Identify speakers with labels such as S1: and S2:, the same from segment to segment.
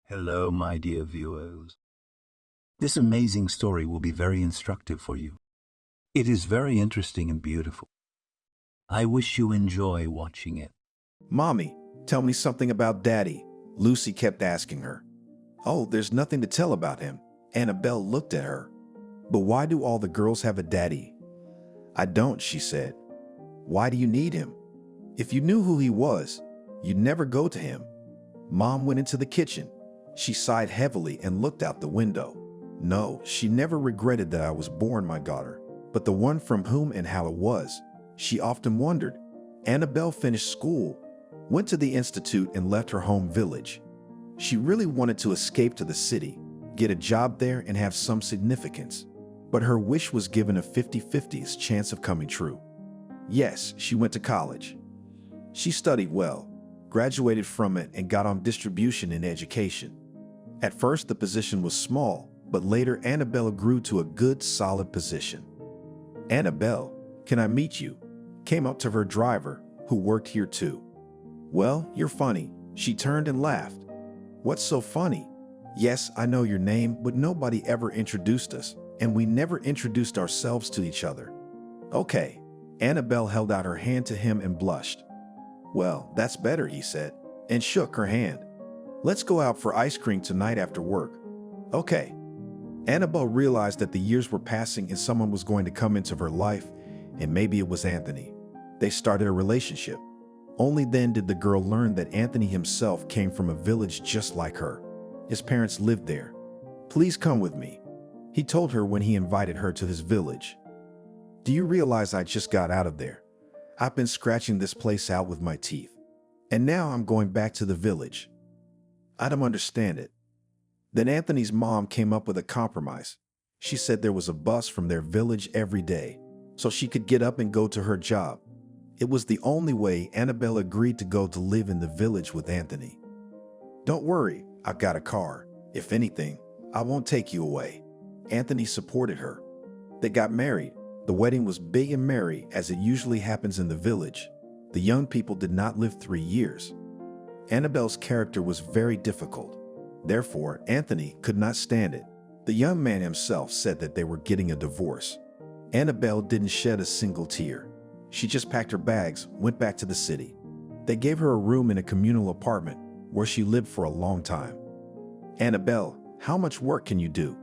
S1: Hello, my dear viewers. This amazing story will be very instructive for you. It is very interesting and beautiful. I wish you enjoy watching it.
S2: Mommy, tell me something about Daddy, Lucy kept asking her. Oh, there's nothing to tell about him. Annabelle looked at her. But why do all the girls have a daddy? I don't, she said. Why do you need him? If you knew who he was, you'd never go to him. Mom went into the kitchen. She sighed heavily and looked out the window. No, she never regretted that I was born, my daughter, but the one from whom and how it was. She often wondered. Annabelle finished school, went to the institute and left her home village. She really wanted to escape to the city, get a job there and have some significance. But her wish was given a 50-50 chance of coming true. Yes, she went to college. She studied well, graduated from it and got on distribution in education. At first, the position was small, but later Annabelle grew to a good, solid position. Annabelle, can I meet you? Came up to her driver, who worked here too. Well, you're funny. She turned and laughed. What's so funny? Yes, I know your name, but nobody ever introduced us, and we never introduced ourselves to each other. Okay. Annabelle held out her hand to him and blushed. Well, that's better, he said, and shook her hand. Let's go out for ice cream tonight after work. Okay. Annabelle realized that the years were passing and someone was going to come into her life, and maybe it was Anthony. They started a relationship. Only then did the girl learn that Anthony himself came from a village just like her. His parents lived there. Please come with me, he told her when he invited her to his village. Do you realize I just got out of there? I've been scratching this place out with my teeth. And now I'm going back to the village. I don't understand it. Then Anthony's mom came up with a compromise. She said there was a bus from their village every day, so she could get up and go to her job. It was the only way Annabelle agreed to go to live in the village with Anthony. Don't worry, I've got a car. If anything, I won't take you away. Anthony supported her. They got married. The wedding was big and merry, as it usually happens in the village. The young people did not live 3 years. Annabelle's character was very difficult. Therefore, Anthony could not stand it. The young man himself said that they were getting a divorce. Annabelle didn't shed a single tear. She just packed her bags, went back to the city. They gave her a room in a communal apartment where she lived for a long time. Annabelle, how much work can you do?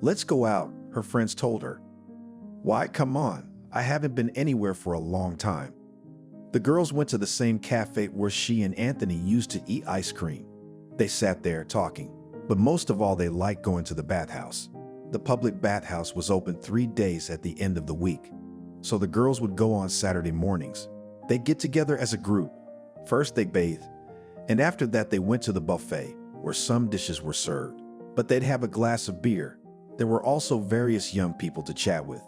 S2: Let's go out, her friends told her. Why, come on, I haven't been anywhere for a long time. The girls went to the same cafe where she and Anthony used to eat ice cream. They sat there talking, but most of all they liked going to the bathhouse. The public bathhouse was open 3 days at the end of the week, so the girls would go on Saturday mornings. They'd get together as a group. First they bathed, and after that they went to the buffet, where some dishes were served. But they'd have a glass of beer. There were also various young people to chat with.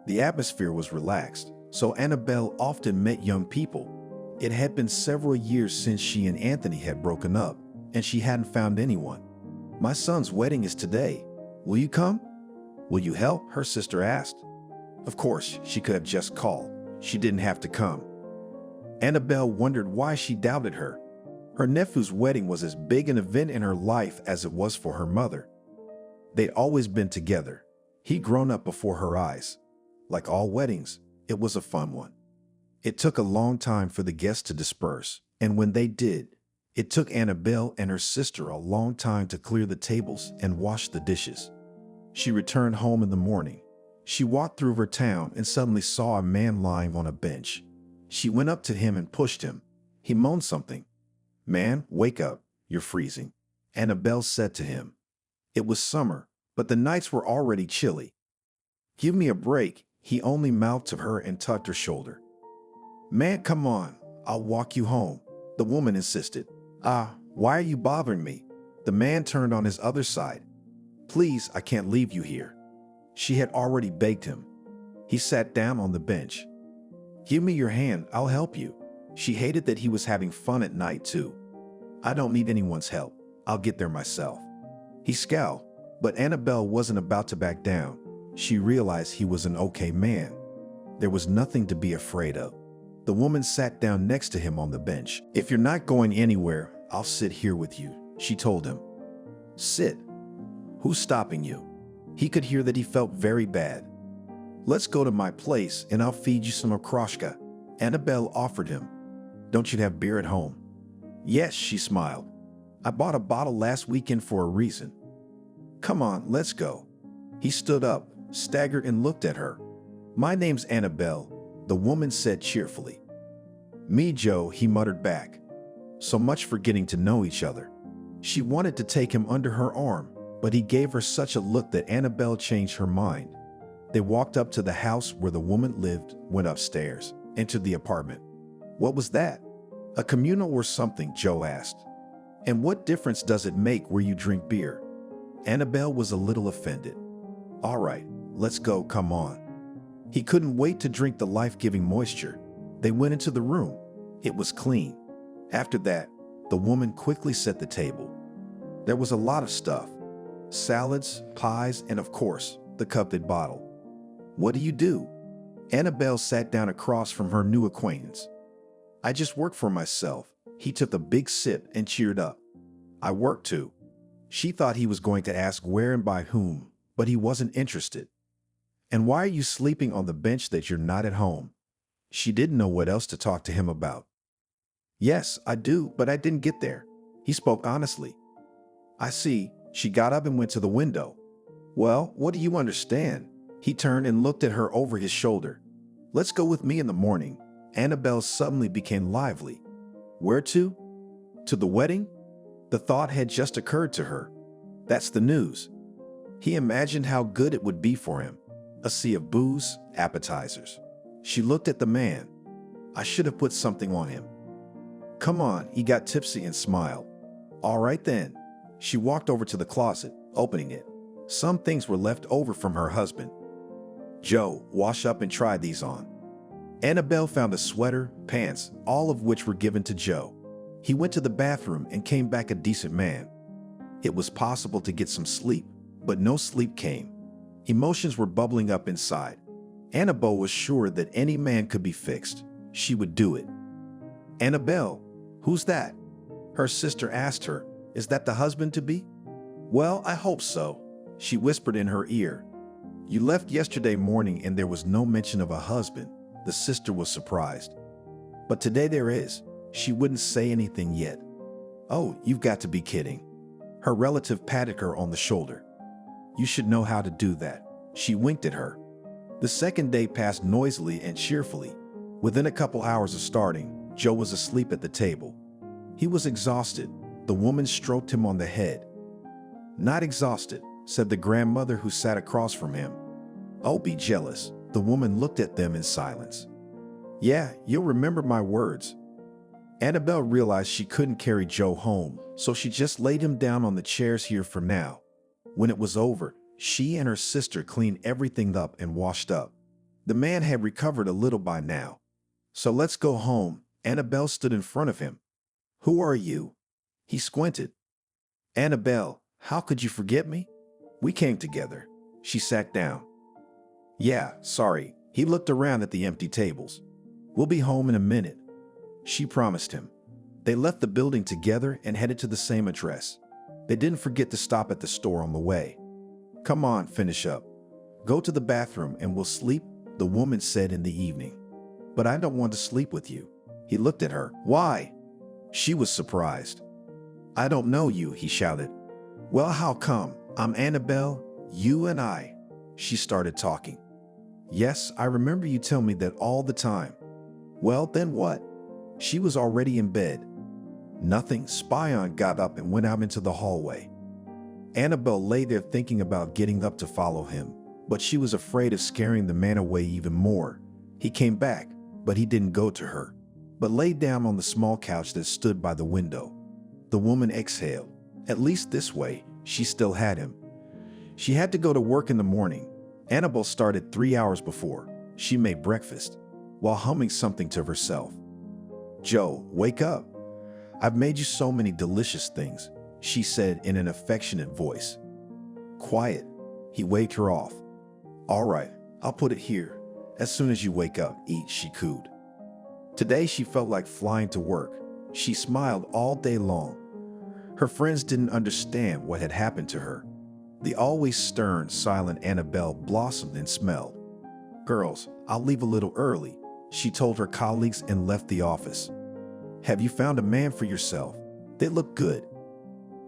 S2: The atmosphere was relaxed, so Annabelle often met young people. It had been several years since she and Anthony had broken up, and she hadn't found anyone. My son's wedding is today. Will you come? Will you help? Her sister asked. Of course, she could have just called. She didn't have to come. Annabelle wondered why she doubted her. Her nephew's wedding was as big an event in her life as it was for her mother. They'd always been together. He'd grown up before her eyes. Like all weddings, it was a fun one. It took a long time for the guests to disperse, and when they did, it took Annabelle and her sister a long time to clear the tables and wash the dishes. She returned home in the morning. She walked through her town and suddenly saw a man lying on a bench. She went up to him and pushed him. He moaned something. Man, wake up, you're freezing, Annabelle said to him. It was summer, but the nights were already chilly. Give me a break, he only mouthed to her and tugged her shoulder. Man, come on, I'll walk you home, the woman insisted. Why are you bothering me? The man turned on his other side. Please, I can't leave you here. She had already begged him. He sat down on the bench. Give me your hand, I'll help you. She hated that he was having fun at night too. I don't need anyone's help. I'll get there myself. He scowled, but Annabelle wasn't about to back down. She realized he was an okay man. There was nothing to be afraid of. The woman sat down next to him on the bench. If you're not going anywhere, I'll sit here with you, she told him. Sit. Who's stopping you? He could hear that he felt very bad. Let's go to my place and I'll feed you some okroshka, Annabelle offered him. Don't you have beer at home? Yes, she smiled. I bought a bottle last weekend for a reason. Come on, let's go. He stood up, staggered and looked at her. My name's Annabelle, the woman said cheerfully. Me, Joe, he muttered back. So much for getting to know each other. She wanted to take him under her arm, but he gave her such a look that Annabelle changed her mind. They walked up to the house where the woman lived, went upstairs, entered the apartment. What was that? A communal or something, Joe asked. And what difference does it make where you drink beer? Annabelle was a little offended. All right, let's go, come on. He couldn't wait to drink the life-giving moisture. They went into the room. It was clean. After that, the woman quickly set the table. There was a lot of stuff. Salads, pies, and of course, the coveted bottle. What do you do? Annabelle sat down across from her new acquaintance. I just work for myself. He took a big sip and cheered up. I work too. She thought he was going to ask where and by whom, but he wasn't interested. And why are you sleeping on the bench that you're not at home? She didn't know what else to talk to him about. Yes, I do, but I didn't get there. He spoke honestly. I see. She got up and went to the window. Well, what do you understand? He turned and looked at her over his shoulder. Let's go with me in the morning. Annabelle suddenly became lively. Where to? To the wedding? The thought had just occurred to her. That's the news. He imagined how good it would be for him. A sea of booze, appetizers. She looked at the man. I should have put something on him. Come on, he got tipsy and smiled. All right then. She walked over to the closet, opening it. Some things were left over from her husband. Joe, wash up and try these on. Annabelle found a sweater, pants, all of which were given to Joe. He went to the bathroom and came back a decent man. It was possible to get some sleep, but no sleep came. Emotions were bubbling up inside. Annabelle was sure that any man could be fixed. She would do it. Annabelle, who's that? Her sister asked her. Is that the husband-to-be? Well, I hope so, she whispered in her ear. You left yesterday morning and there was no mention of a husband. The sister was surprised. But today there is. She wouldn't say anything yet. Oh, you've got to be kidding. Her relative patted her on the shoulder. You should know how to do that. She winked at her. The second day passed noisily and cheerfully. Within a couple hours of starting, Joe was asleep at the table. He was exhausted. The woman stroked him on the head. Not exhausted, said the grandmother who sat across from him. Oh, be jealous. The woman looked at them in silence. Yeah, you'll remember my words. Annabelle realized she couldn't carry Joe home, so she just laid him down on the chairs here for now. When it was over, she and her sister cleaned everything up and washed up. The man had recovered a little by now. So let's go home. Annabelle stood in front of him. Who are you? He squinted. Annabelle, how could you forget me? We came together. She sat down. Yeah, sorry. He looked around at the empty tables. We'll be home in a minute. She promised him. They left the building together and headed to the same address. They didn't forget to stop at the store on the way. Come on, finish up. Go to the bathroom and we'll sleep, the woman said in the evening. But I don't want to sleep with you. He looked at her. Why? She was surprised. I don't know you, he shouted. Well, how come? I'm Annabelle, you and I. She started talking. Yes, I remember you tell me that all the time. Well, then what? She was already in bed. Nothing. Spion got up and went out into the hallway. Annabelle lay there thinking about getting up to follow him, but she was afraid of scaring the man away even more. He came back, but he didn't go to her, but lay down on the small couch that stood by the window. The woman exhaled. At least this way, she still had him. She had to go to work in the morning. Annabelle started 3 hours before. She made breakfast, while humming something to herself. Joe, wake up. I've made you so many delicious things, she said in an affectionate voice. Quiet. He waved her off. All right, I'll put it here. As soon as you wake up, eat, she cooed. Today she felt like flying to work. She smiled all day long. Her friends didn't understand what had happened to her. The always stern, silent Annabelle blossomed and smelled. "Girls, I'll leave a little early," she told her colleagues and left the office. "Have you found a man for yourself? They look good."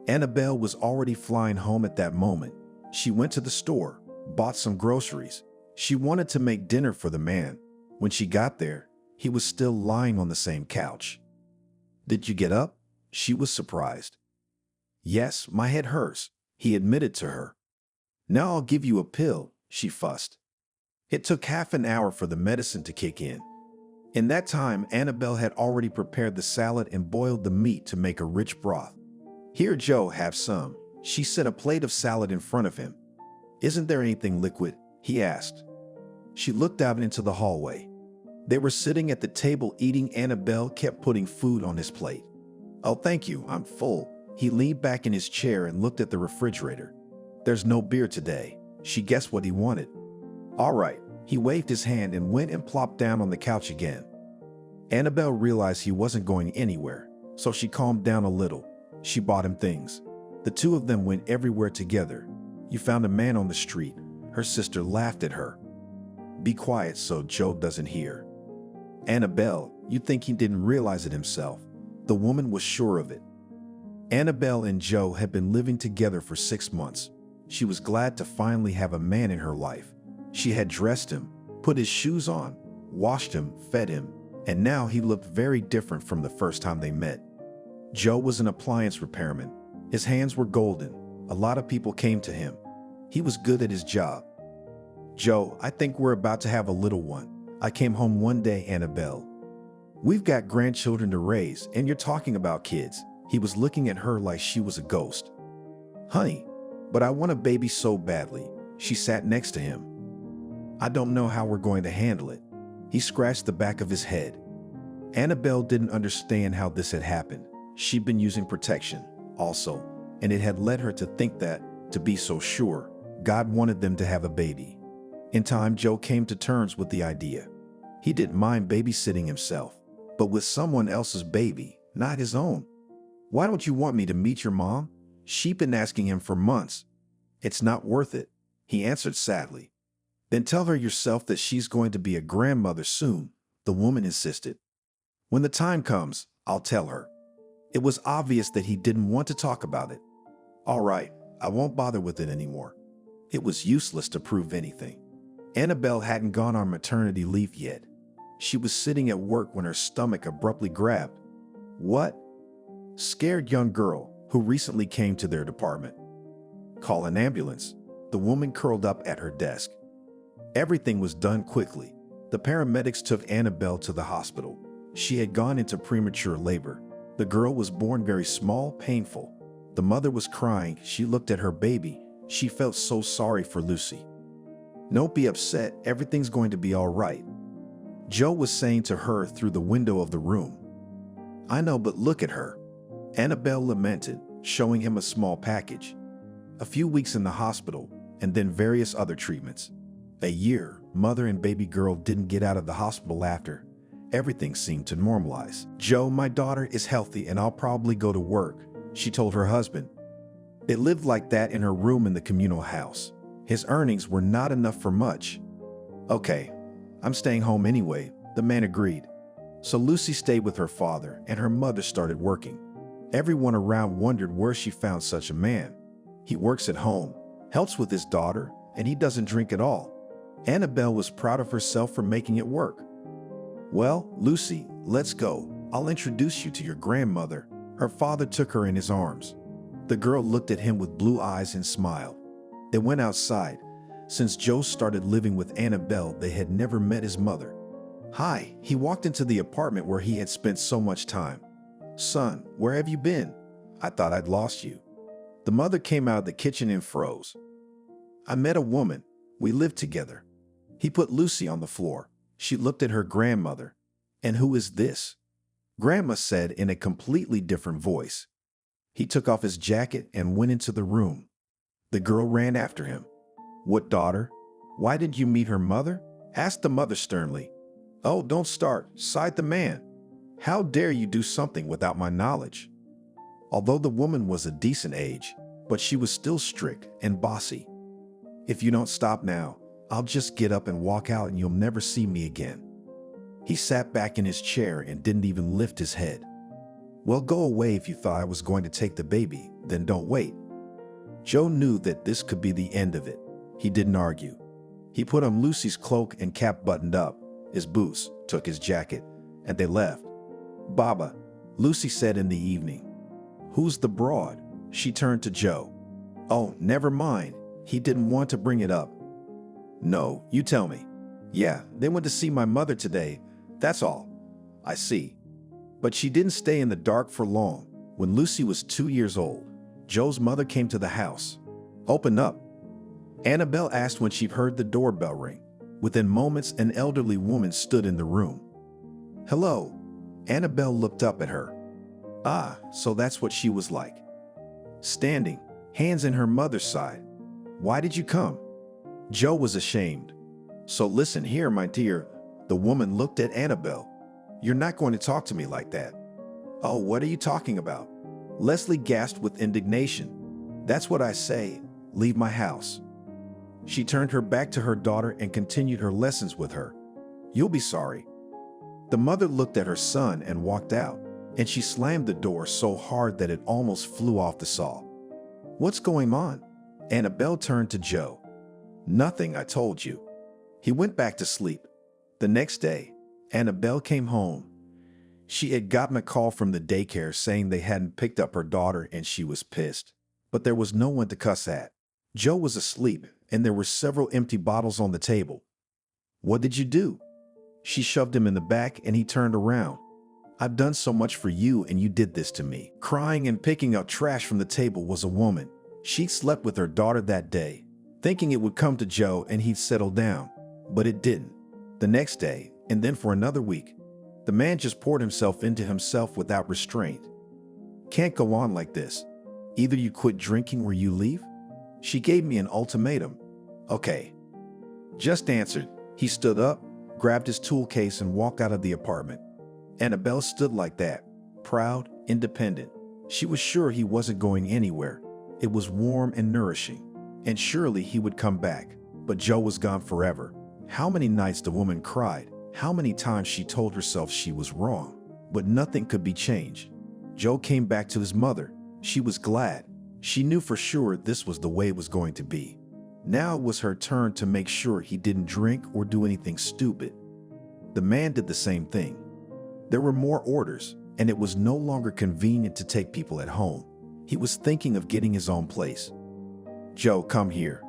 S2: Annabelle was already flying home at that moment. She went to the store, bought some groceries. She wanted to make dinner for the man. When she got there, he was still lying on the same couch. "Did you get up?" She was surprised. "Yes, my head hurts," he admitted to her. "Now I'll give you a pill," she fussed. It took half an hour for the medicine to kick in. In that time, Annabelle had already prepared the salad and boiled the meat to make a rich broth. "Here, Joe, have some." She set a plate of salad in front of him. "Isn't there anything liquid?" he asked. She looked out into the hallway. They were sitting at the table eating. Annabelle kept putting food on his plate. "Oh, thank you, I'm full." He leaned back in his chair and looked at the refrigerator. "There's no beer today." She guessed what he wanted. "All right." He waved his hand and went and plopped down on the couch again. Annabelle realized he wasn't going anywhere, so she calmed down a little. She bought him things. The two of them went everywhere together. "You found a man on the street." Her sister laughed at her. "Be quiet so Joe doesn't hear." "Annabelle, you'd think he didn't realize it himself." The woman was sure of it. Annabelle and Joe had been living together for 6 months. She was glad to finally have a man in her life. She had dressed him, put his shoes on, washed him, fed him, and now he looked very different from the first time they met. Joe was an appliance repairman. His hands were golden. A lot of people came to him. He was good at his job. "Joe, I think we're about to have a little one. I came home one day, Annabelle. We've got grandchildren to raise, and you're talking about kids." He was looking at her like she was a ghost. "Honey, but I want a baby so badly." She sat next to him. "I don't know how we're going to handle it." He scratched the back of his head. Annabelle didn't understand how this had happened. She'd been using protection, also, and it had led her to think that, to be so sure, God wanted them to have a baby. In time, Joe came to terms with the idea. He didn't mind babysitting himself, but with someone else's baby, not his own. "Why don't you want me to meet your mom?" She'd been asking him for months. "It's not worth it," he answered sadly. "Then tell her yourself that she's going to be a grandmother soon," the woman insisted. "When the time comes, I'll tell her." It was obvious that he didn't want to talk about it. "All right, I won't bother with it anymore." It was useless to prove anything. Annabelle hadn't gone on maternity leave yet. She was sitting at work when her stomach abruptly grabbed. "What?" Scared young girl who recently came to their department. "Call an ambulance." The woman curled up at her desk. Everything was done quickly. The paramedics took Annabelle to the hospital. She had gone into premature labor. The girl was born very small, painful. The mother was crying. She looked at her baby. She felt so sorry for Lucy. "Don't be upset. Everything's going to be all right," Joe was saying to her through the window of the room. "I know, but look at her," Annabelle lamented, showing him a small package. A few weeks in the hospital, and then various other treatments. A year, mother and baby girl didn't get out of the hospital after. Everything seemed to normalize. "Joe, my daughter is healthy and I'll probably go to work," she told her husband. They lived like that in her room in the communal house. His earnings were not enough for much. "Okay, I'm staying home anyway," the man agreed. So Lucy stayed with her father and her mother started working. Everyone around wondered where she found such a man. He works at home, helps with his daughter, and he doesn't drink at all. Annabelle was proud of herself for making it work. "Well, Lucy, let's go. I'll introduce you to your grandmother." Her father took her in his arms. The girl looked at him with blue eyes and smiled. They went outside. Since Joe started living with Annabelle, they had never met his mother. "Hi," he walked into the apartment where he had spent so much time. "Son, where have you been? I thought I'd lost you." The mother came out of the kitchen and froze. "I met a woman. We lived together." He put Lucy on the floor. She looked at her grandmother. "And who is this?" Grandma said in a completely different voice. He took off his jacket and went into the room. The girl ran after him. "What daughter? Why didn't you meet her mother?" asked the mother sternly. "Oh, don't start," sighed the man. "How dare you do something without my knowledge?" although the woman was a decent age, but she was still strict and bossy. "If you don't stop now, I'll just get up and walk out and you'll never see me again." He sat back in his chair and didn't even lift his head. "Well, go away if you thought I was going to take the baby, then don't wait." Joe knew that this could be the end of it. He didn't argue. He put on Lucy's cloak and cap buttoned up, his boots, took his jacket, and they left. "Baba," Lucy said in the evening. "Who's the broad?" She turned to Joe. "Oh, never mind." He didn't want to bring it up. "No, you tell me." "Yeah, they went to see my mother today. That's all." "I see." But she didn't stay in the dark for long. When Lucy was 2 years old, Joe's mother came to the house. "Open up." Annabelle asked when she heard the doorbell ring. Within moments, an elderly woman stood in the room. "Hello." Annabelle looked up at her. Ah, so that's what she was like. Standing, hands in her mother's side. "Why did you come?" Joe was ashamed. "So listen here, my dear." The woman looked at Annabelle. "You're not going to talk to me like that." "Oh, what are you talking about?" Leslie gasped with indignation. "That's what I say. Leave my house." She turned her back to her daughter and continued her lessons with her. "You'll be sorry." The mother looked at her son and walked out, and she slammed the door so hard that it almost flew off the saw. "What's going on?" Annabelle turned to Joe. "Nothing, I told you." He went back to sleep. The next day, Annabelle came home. She had gotten a call from the daycare saying they hadn't picked up her daughter and she was pissed. But there was no one to cuss at. Joe was asleep and there were several empty bottles on the table. "What did you do?" She shoved him in the back and he turned around. "I've done so much for you and you did this to me." Crying and picking up trash from the table was a woman. She slept with her daughter that day, thinking it would come to Joe and he'd settle down. But it didn't. The next day, and then for another week, the man just poured himself into himself without restraint. "Can't go on like this. Either you quit drinking or you leave." She gave me an ultimatum. "Okay." Just answered. He stood up, grabbed his tool case and walked out of the apartment. Annabelle stood like that, proud, independent. She was sure he wasn't going anywhere. It was warm and nourishing, and surely he would come back. But Joe was gone forever. How many nights the woman cried, how many times she told herself she was wrong, but nothing could be changed. Joe came back to his mother. She was glad. She knew for sure this was the way it was going to be. Now it was her turn to make sure he didn't drink or do anything stupid. The man did the same thing. There were more orders, and it was no longer convenient to take people at home. He was thinking of getting his own place. "Joe, come here."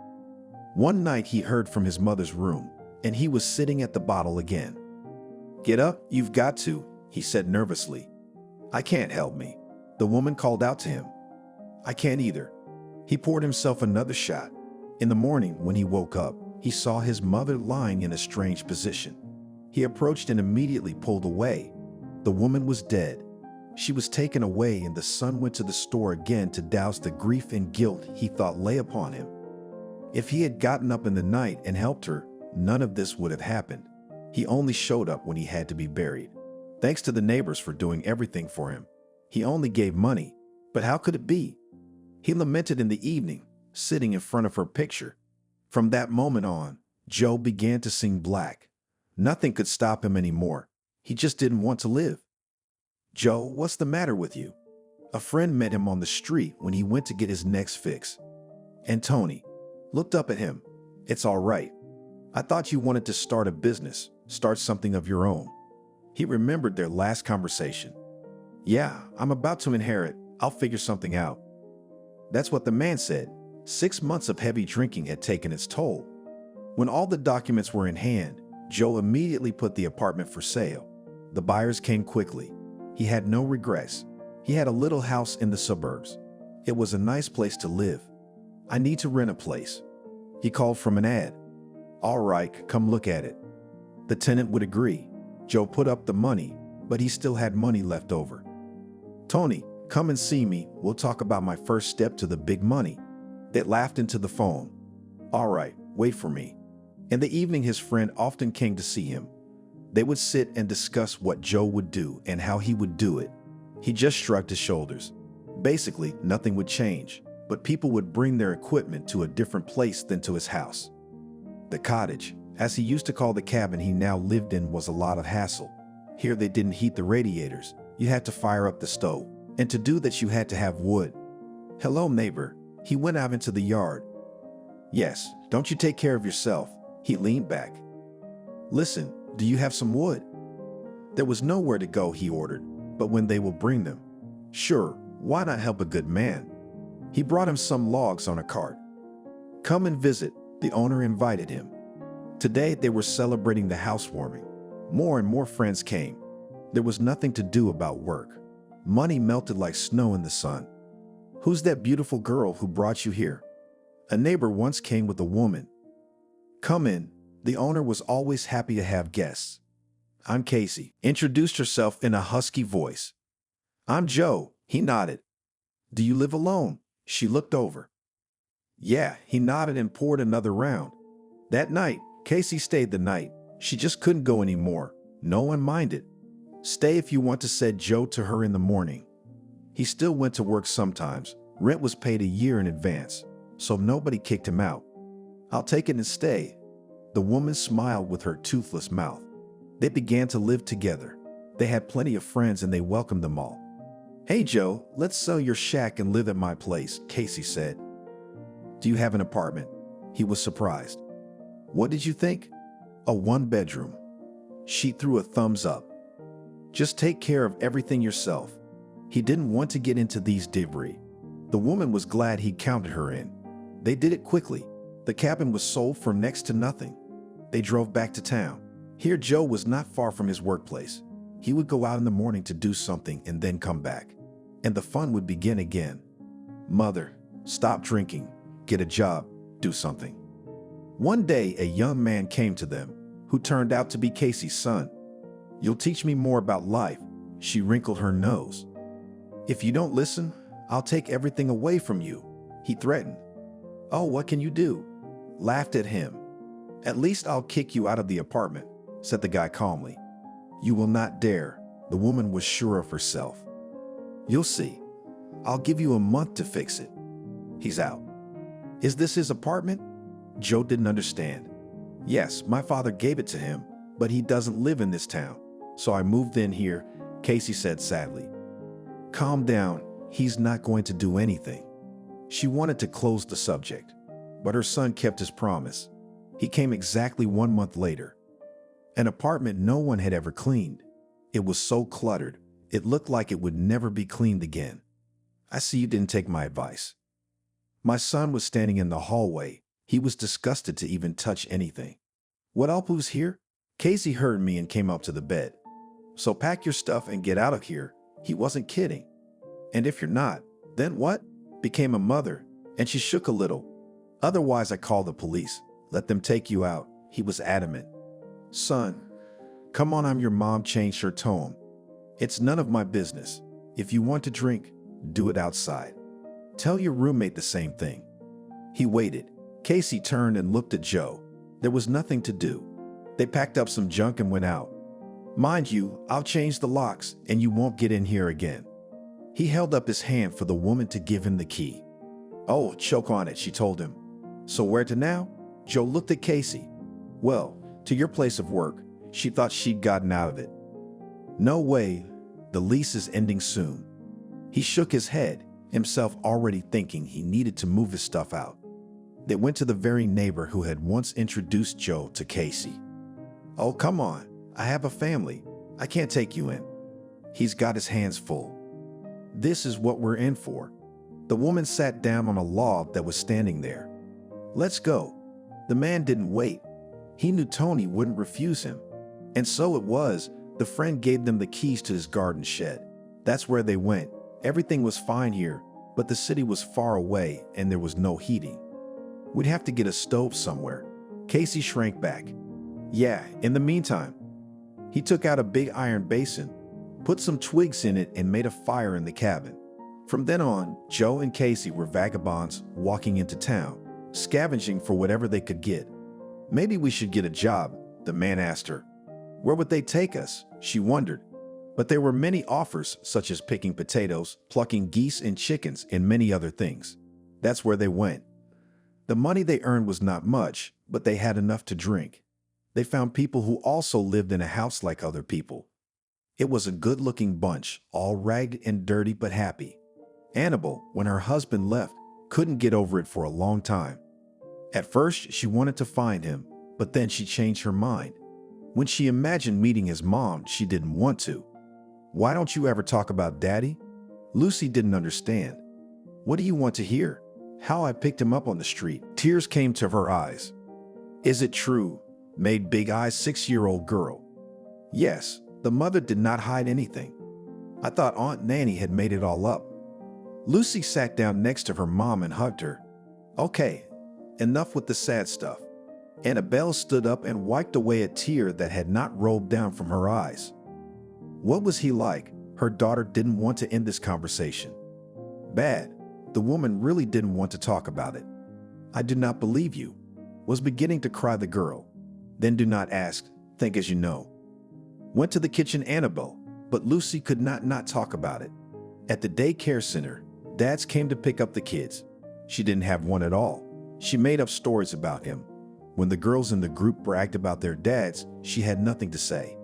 S2: One night he heard from his mother's room, and he was sitting at the bottle again. "Get up, you've got to," he said nervously. "I can't help me." The woman called out to him. "I can't either." He poured himself another shot. In the morning, when he woke up, he saw his mother lying in a strange position. He approached and immediately pulled away. The woman was dead. She was taken away, and the son went to the store again to douse the grief and guilt he thought lay upon him. If he had gotten up in the night and helped her, none of this would have happened. He only showed up when he had to be buried. Thanks to the neighbors for doing everything for him. He only gave money, but how could it be? He lamented in the evening, sitting in front of her picture. From that moment on, Joe began to sing black. Nothing could stop him anymore. He just didn't want to live. "Joe, what's the matter with you?" A friend met him on the street when he went to get his next fix. And Tony looked up at him. "It's all right. I thought you wanted to start a business, start something of your own." He remembered their last conversation. "Yeah, I'm about to inherit. I'll figure something out." That's what the man said. 6 months of heavy drinking had taken its toll. When all the documents were in hand, Joe immediately put the apartment for sale. The buyers came quickly. He had no regrets. He had a little house in the suburbs. It was a nice place to live. "I need to rent a place." He called from an ad. "All right, come look at it." The tenant would agree. Joe put up the money, but he still had money left over. "Tony, come and see me. We'll talk about my first step to the big money." They laughed into the phone. "All right, wait for me." In the evening, his friend often came to see him. They would sit and discuss what Joe would do and how he would do it. He just shrugged his shoulders. Basically, nothing would change, but people would bring their equipment to a different place than to his house. The cottage, as he used to call the cabin he now lived in, was a lot of hassle. Here they didn't heat the radiators. You had to fire up the stove, and to do that you had to have wood. "Hello, neighbor." He went out into the yard. "Yes, don't you take care of yourself?" He leaned back. "Listen, do you have some wood?" There was nowhere to go, he ordered, but when they will bring them. Sure, why not help a good man? He brought him some logs on a cart. "Come and visit," the owner invited him. Today they were celebrating the housewarming. More and more friends came. There was nothing to do about work. Money melted like snow in the sun. "Who's that beautiful girl who brought you here?" A neighbor once came with a woman. "Come in." The owner was always happy to have guests. "I'm Casey," introduced herself in a husky voice. "I'm Joe," he nodded. "Do you live alone?" She looked over. "Yeah," he nodded and poured another round. That night, Casey stayed the night. She just couldn't go anymore. No one minded. "Stay if you want to," said Joe to her in the morning. He still went to work sometimes. Rent was paid a year in advance, so nobody kicked him out. "I'll take it and stay." The woman smiled with her toothless mouth. They began to live together. They had plenty of friends and they welcomed them all. "Hey Joe, let's sell your shack and live at my place," Casey said. "Do you have an apartment?" He was surprised. "What did you think?" "A one-bedroom." She threw a thumbs up. "Just take care of everything yourself." He didn't want to get into these debris. The woman was glad he counted her in. They did it quickly. The cabin was sold for next to nothing. They drove back to town. Here Joe was not far from his workplace. He would go out in the morning to do something and then come back. And the fun would begin again. Mother, stop drinking, get a job, do something. One day, a young man came to them, who turned out to be Casey's son. "You'll teach me more about life." She wrinkled her nose. "If you don't listen, I'll take everything away from you," he threatened. "Oh, what can you do?" Laughed at him. "At least I'll kick you out of the apartment," said the guy calmly. "You will not dare." The woman was sure of herself. "You'll see. I'll give you a month to fix it." He's out. "Is this his apartment?" Joe didn't understand. "Yes, my father gave it to him, but he doesn't live in this town, so I moved in here," Casey said sadly. "Calm down. He's not going to do anything." She wanted to close the subject, but her son kept his promise. He came exactly 1 month later. An apartment no one had ever cleaned. It was so cluttered, it looked like it would never be cleaned again. "I see you didn't take my advice." My son was standing in the hallway. He was disgusted to even touch anything. "What else was here?" Casey heard me and came up to the bed. "So pack your stuff and get out of here." He wasn't kidding. "And if you're not, then what?" Became a mother, and she shook a little. "Otherwise, I call the police. Let them take you out." He was adamant. "Son, come on, I'm your mom," changed her tone. "It's none of my business. If you want to drink, do it outside. Tell your roommate the same thing." He waited. Casey turned and looked at Joe. There was nothing to do. They packed up some junk and went out. "Mind you, I'll change the locks and you won't get in here again." He held up his hand for the woman to give him the key. "Oh, choke on it," she told him. "So where to now?" Joe looked at Casey. "Well, to your place of work." She thought she'd gotten out of it. "No way. The lease is ending soon." He shook his head, himself already thinking he needed to move his stuff out. They went to the very neighbor who had once introduced Joe to Casey. "Oh, come on. I have a family. I can't take you in." He's got his hands full. "This is what we're in for." The woman sat down on a log that was standing there. "Let's go." The man didn't wait. He knew Tony wouldn't refuse him. And so it was. The friend gave them the keys to his garden shed. That's where they went. Everything was fine here, but the city was far away and there was no heating. "We'd have to get a stove somewhere." Casey shrank back. "Yeah, in the meantime." He took out a big iron basin, put some twigs in it, and made a fire in the cabin. From then on, Joe and Casey were vagabonds walking into town, scavenging for whatever they could get. "Maybe we should get a job," the man asked her. "Where would they take us?" She wondered. But there were many offers, such as picking potatoes, plucking geese and chickens, and many other things. That's where they went. The money they earned was not much, but they had enough to drink. They found people who also lived in a house like other people. It was a good-looking bunch, all ragged and dirty but happy. Annabelle, when her husband left, couldn't get over it for a long time. At first, she wanted to find him, but then she changed her mind. When she imagined meeting his mom, she didn't want to. "Why don't you ever talk about Daddy?" Lucy didn't understand. "What do you want to hear? How I picked him up on the street." Tears came to her eyes. "Is it true?" made Big Eye's 6-year-old girl. Yes, the mother did not hide anything. "I thought Aunt Nanny had made it all up." Lucy sat down next to her mom and hugged her. "Okay, enough with the sad stuff." Annabelle stood up and wiped away a tear that had not rolled down from her eyes. What was he like? Her daughter didn't want to end this conversation. Bad. The woman really didn't want to talk about it. "I do not believe you," was beginning to cry the girl. "Then do not ask, think as you know." Went to the kitchen Annabelle, but Lucy could not talk about it. At the daycare center, dads came to pick up the kids. She didn't have one at all. She made up stories about him. When the girls in the group bragged about their dads, she had nothing to say.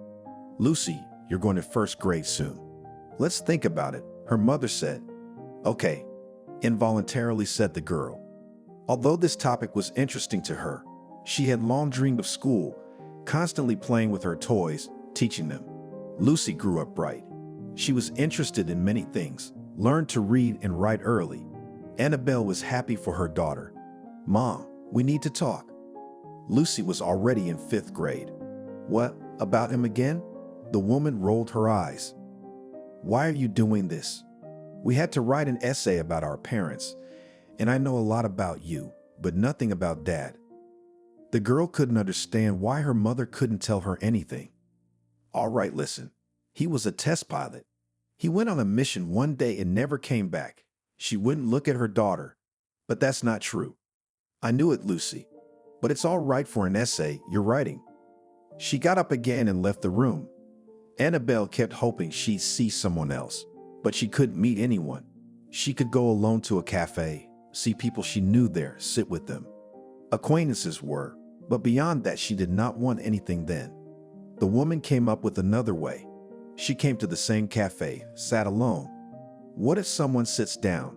S2: "Lucy, you're going to first grade soon. Let's think about it," her mother said. "Okay," involuntarily said the girl. Although this topic was interesting to her, she had long dreamed of school, constantly playing with her toys, teaching them. Lucy grew up bright. She was interested in many things, learned to read and write early. Annabelle was happy for her daughter. "Mom, we need to talk." Lucy was already in 5th grade. "What, about him again?" The woman rolled her eyes. "Why are you doing this? We had to write an essay about our parents, and I know a lot about you, but nothing about Dad." The girl couldn't understand why her mother couldn't tell her anything. "All right, listen. He was a test pilot. He went on a mission one day and never came back." She wouldn't look at her daughter. "But that's not true." "I knew it, Lucy. But it's all right for an essay you're writing." She got up again and left the room. Annabelle kept hoping she'd see someone else, but she couldn't meet anyone. She could go alone to a cafe, see people she knew there, sit with them. Acquaintances were, but beyond that she did not want anything then. The woman came up with another way. She came to the same cafe, sat alone. What if someone sits down?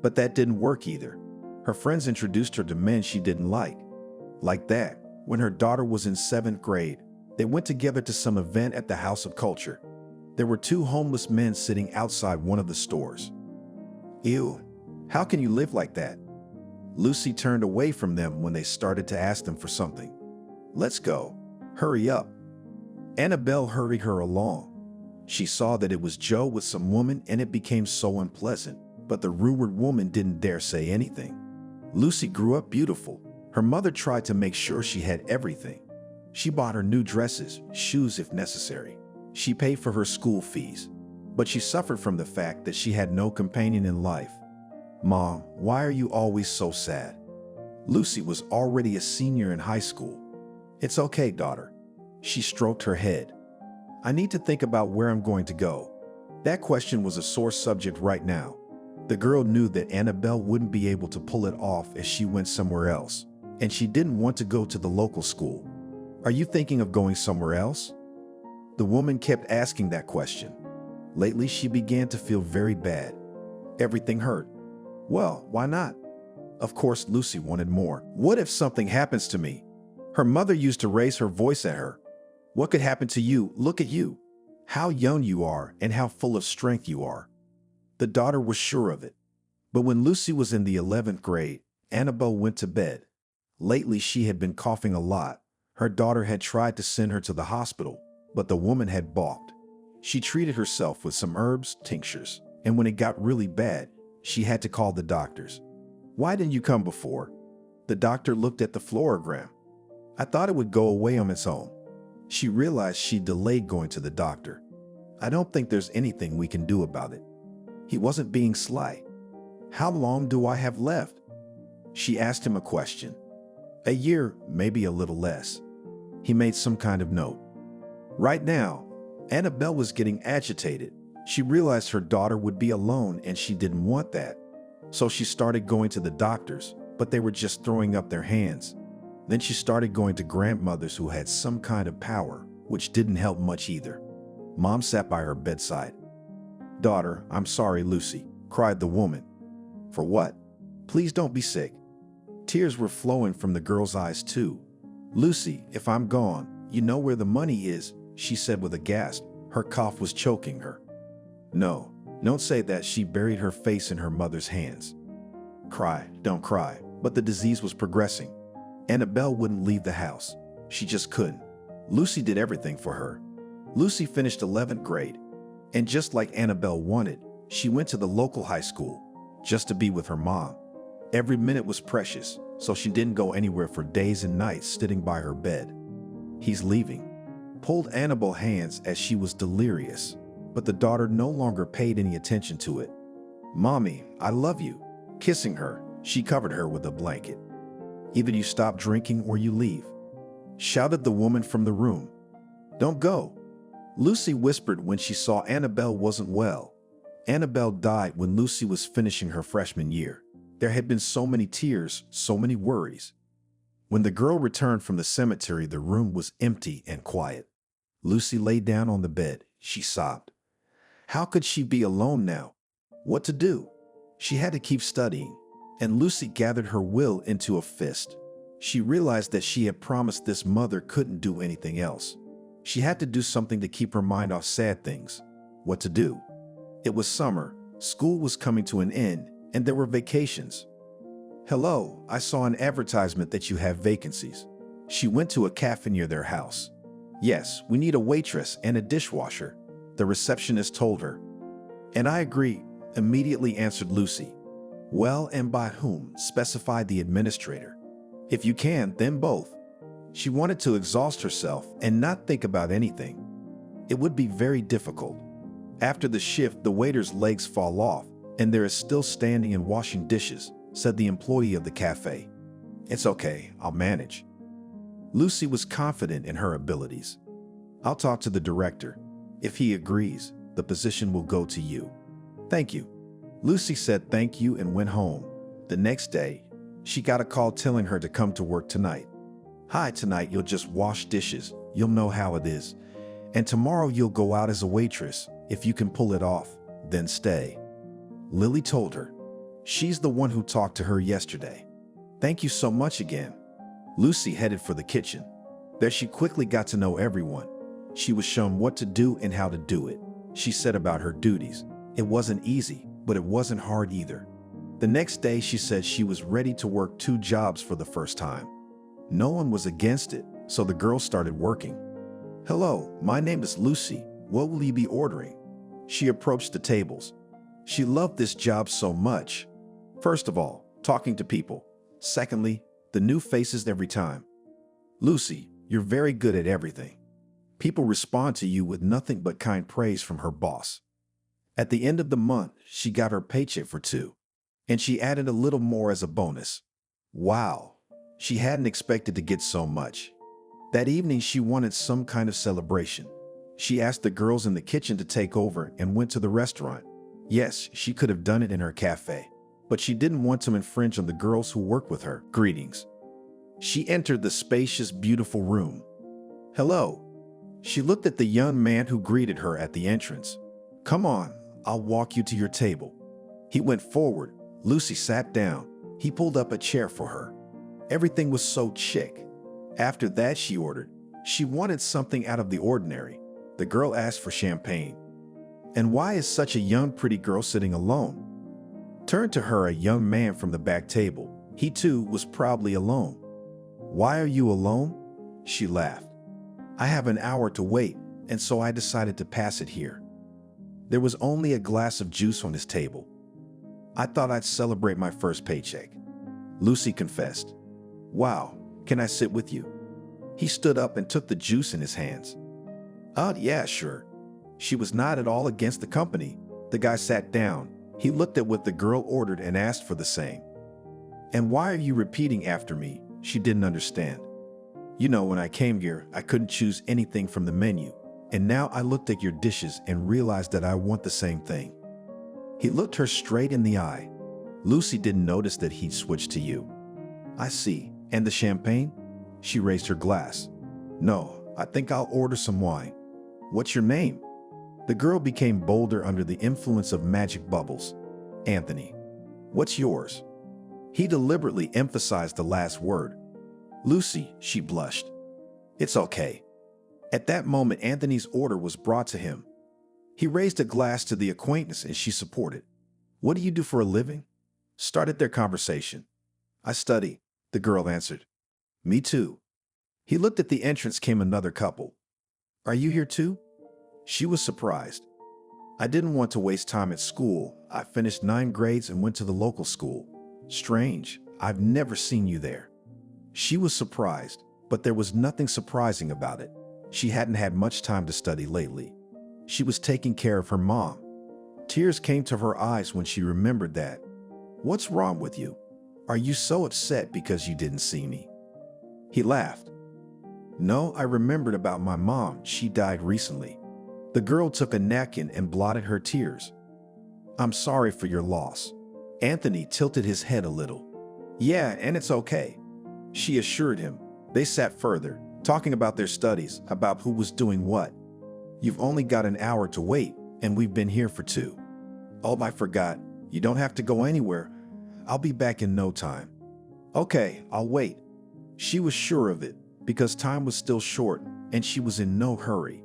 S2: But that didn't work either. Her friends introduced her to men she didn't like. Like that, when her daughter was in 7th grade, they went together to some event at the House of Culture. There were 2 homeless men sitting outside one of the stores. "Ew, how can you live like that?" Lucy turned away from them when they started to ask them for something. "Let's go. Hurry up." Annabelle hurried her along. She saw that it was Joe with some woman and it became so unpleasant, but the rumored woman didn't dare say anything. Lucy grew up beautiful. Her mother tried to make sure she had everything. She bought her new dresses, shoes if necessary. She paid for her school fees, but she suffered from the fact that she had no companion in life. "Mom, why are you always so sad?" Lucy was already a senior in high school. "It's okay, daughter." She stroked her head. "I need to think about where I'm going to go." That question was a sore subject right now. The girl knew that Annabelle wouldn't be able to pull it off if she went somewhere else, and she didn't want to go to the local school. "Are you thinking of going somewhere else?" The woman kept asking that question. Lately, she began to feel very bad. Everything hurt. Well, why not? Of course, Lucy wanted more. What if something happens to me? Her mother used to raise her voice at her. "What could happen to you? Look at you. How young you are and how full of strength you are." The daughter was sure of it. But when Lucy was in the 11th grade, Annabelle went to bed. Lately, she had been coughing a lot. Her daughter had tried to send her to the hospital, but the woman had balked. She treated herself with some herbs, tinctures, and when it got really bad, she had to call the doctors. "Why didn't you come before?" The doctor looked at the fluorogram. "I thought it would go away on its own." She realized she delayed going to the doctor. "I don't think there's anything we can do about it." He wasn't being sly. "How long do I have left?" She asked him a question. "A year, maybe a little less." He made some kind of note. "Right now, Annabelle was getting agitated. She realized her daughter would be alone and she didn't want that. So she started going to the doctors, but they were just throwing up their hands. Then she started going to grandmothers who had some kind of power, which didn't help much either. Mom sat by her bedside. "Daughter, I'm sorry, Lucy," cried the woman. "For what? Please don't be sick." Tears were flowing from the girl's eyes too. "Lucy, if I'm gone, you know where the money is," she said with a gasp. Her cough was choking her. "No, don't say that." She buried her face in her mother's hands. "Cry, don't cry." But the disease was progressing. Annabelle wouldn't leave the house. She just couldn't. Lucy did everything for her. Lucy finished 11th grade. And just like Annabelle wanted, she went to the local high school just to be with her mom. Every minute was precious, so she didn't go anywhere for days and nights sitting by her bed. "He's leaving," pulled Annabelle's hands as she was delirious, but the daughter no longer paid any attention to it. "Mommy, I love you." Kissing her, she covered her with a blanket. "Either you stop drinking or you leave," shouted the woman from the room. "Don't go," Lucy whispered when she saw Annabelle wasn't well. Annabelle died when Lucy was finishing her freshman year. There had been so many tears, so many worries. When the girl returned from the cemetery, the room was empty and quiet. Lucy lay down on the bed. She sobbed. How could she be alone now? What to do? She had to keep studying, and Lucy gathered her will into a fist. She realized that she had promised this mother couldn't do anything else. She had to do something to keep her mind off sad things. What to do? It was summer, school was coming to an end, and there were vacations. "Hello, I saw an advertisement that you have vacancies." She went to a cafe near their house. "Yes, we need a waitress and a dishwasher," the receptionist told her. "And I agree," immediately answered Lucy. "Well, and by whom?" specified the administrator. "If you can, then both." She wanted to exhaust herself and not think about anything. It would be very difficult. After the shift, the waiter's legs fall off, and there is still standing and washing dishes, said the employee of the cafe. "It's okay, I'll manage." Lucy was confident in her abilities. "I'll talk to the director. If he agrees, the position will go to you." "Thank you." Lucy said thank you and went home. The next day, she got a call telling her to come to work tonight. "Hi, tonight you'll just wash dishes. You'll know how it is. And tomorrow you'll go out as a waitress. If you can pull it off, then stay." Lily told her. She's the one who talked to her yesterday. "Thank you so much again." Lucy headed for the kitchen. There she quickly got to know everyone. She was shown what to do and how to do it. She said about her duties. It wasn't easy, but it wasn't hard either. The next day she said she was ready to work 2 jobs for the first time. No one was against it, so the girl started working. "Hello, my name is Lucy. What will you be ordering?" She approached the tables. She loved this job so much. First of all, talking to people. Secondly, the new faces every time. "Lucy, you're very good at everything." People respond to you with nothing but kind praise from her boss. At the end of the month, she got her paycheck for 2, and she added a little more as a bonus. Wow, she hadn't expected to get so much. That evening, she wanted some kind of celebration. She asked the girls in the kitchen to take over and went to the restaurant. Yes, she could have done it in her cafe, but she didn't want to infringe on the girls who worked with her. Greetings. She entered the spacious, beautiful room. "Hello." She looked at the young man who greeted her at the entrance. "Come on, I'll walk you to your table." He went forward. Lucy sat down. He pulled up a chair for her. Everything was so chic. After that, she ordered. She wanted something out of the ordinary. The girl asked for champagne. "And why is such a young, pretty girl sitting alone?" Turned to her a young man from the back table. He too was probably alone. "Why are you alone?" She laughed. "I have an hour to wait, and so I decided to pass it here." There was only a glass of juice on his table. "I thought I'd celebrate my first paycheck," Lucy confessed. "Wow, can I sit with you?" He stood up and took the juice in his hands. Yeah, sure." She was not at all against the company. The guy sat down. He looked at what the girl ordered and asked for the same. "And why are you repeating after me?" She didn't understand. "You know, when I came here, I couldn't choose anything from the menu. And now I looked at your dishes and realized that I want the same thing. He looked her straight in the eye. Lucy didn't notice that he'd switched to you. I see. And the champagne? She raised her glass. No, I think I'll order some wine. What's your name? The girl became bolder under the influence of magic bubbles. Anthony. What's yours? He deliberately emphasized the last word. Lucy, she blushed. It's okay. At that moment, Anthony's order was brought to him. He raised a glass to the acquaintance and she supported. What do you do for a living? Started their conversation. I study, the girl answered. Me too. He looked at the entrance came another couple. Are you here too? She was surprised. I didn't want to waste time at school. I finished 9 grades and went to the local school. Strange, I've never seen you there. She was surprised, but there was nothing surprising about it. She hadn't had much time to study lately. She was taking care of her mom. Tears came to her eyes when she remembered that. What's wrong with you? Are you so upset because you didn't see me? He laughed. No, I remembered about my mom. She died recently. The girl took a napkin and blotted her tears. I'm sorry for your loss. Anthony tilted his head a little. Yeah, and it's okay. She assured him. They sat further, talking about their studies, about who was doing what. You've only got an hour to wait, and we've been here for 2. Oh, I forgot. You don't have to go anywhere. I'll be back in no time. Okay, I'll wait. She was sure of it, because time was still short, and she was in no hurry.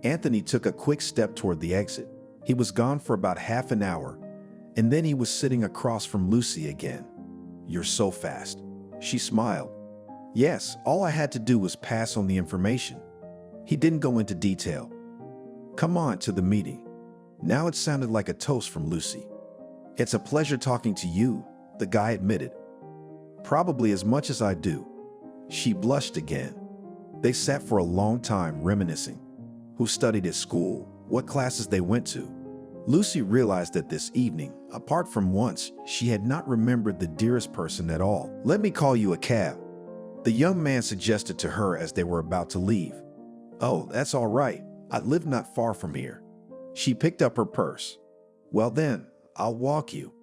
S2: Anthony took a quick step toward the exit. He was gone for about half an hour, and then he was sitting across from Lucy again. You're so fast. She smiled. Yes, all I had to do was pass on the information. He didn't go into detail. Come on to the meeting. Now it sounded like a toast from Lucy. It's a pleasure talking to you, the guy admitted. Probably as much as I do. She blushed again. They sat for a long time reminiscing. Who studied at school, what classes they went to. Lucy realized that this evening, apart from once, she had not remembered the dearest person at all. Let me call you a cab. The young man suggested to her as they were about to leave. Oh, that's all right. I live not far from here. She picked up her purse. Well then, I'll walk you.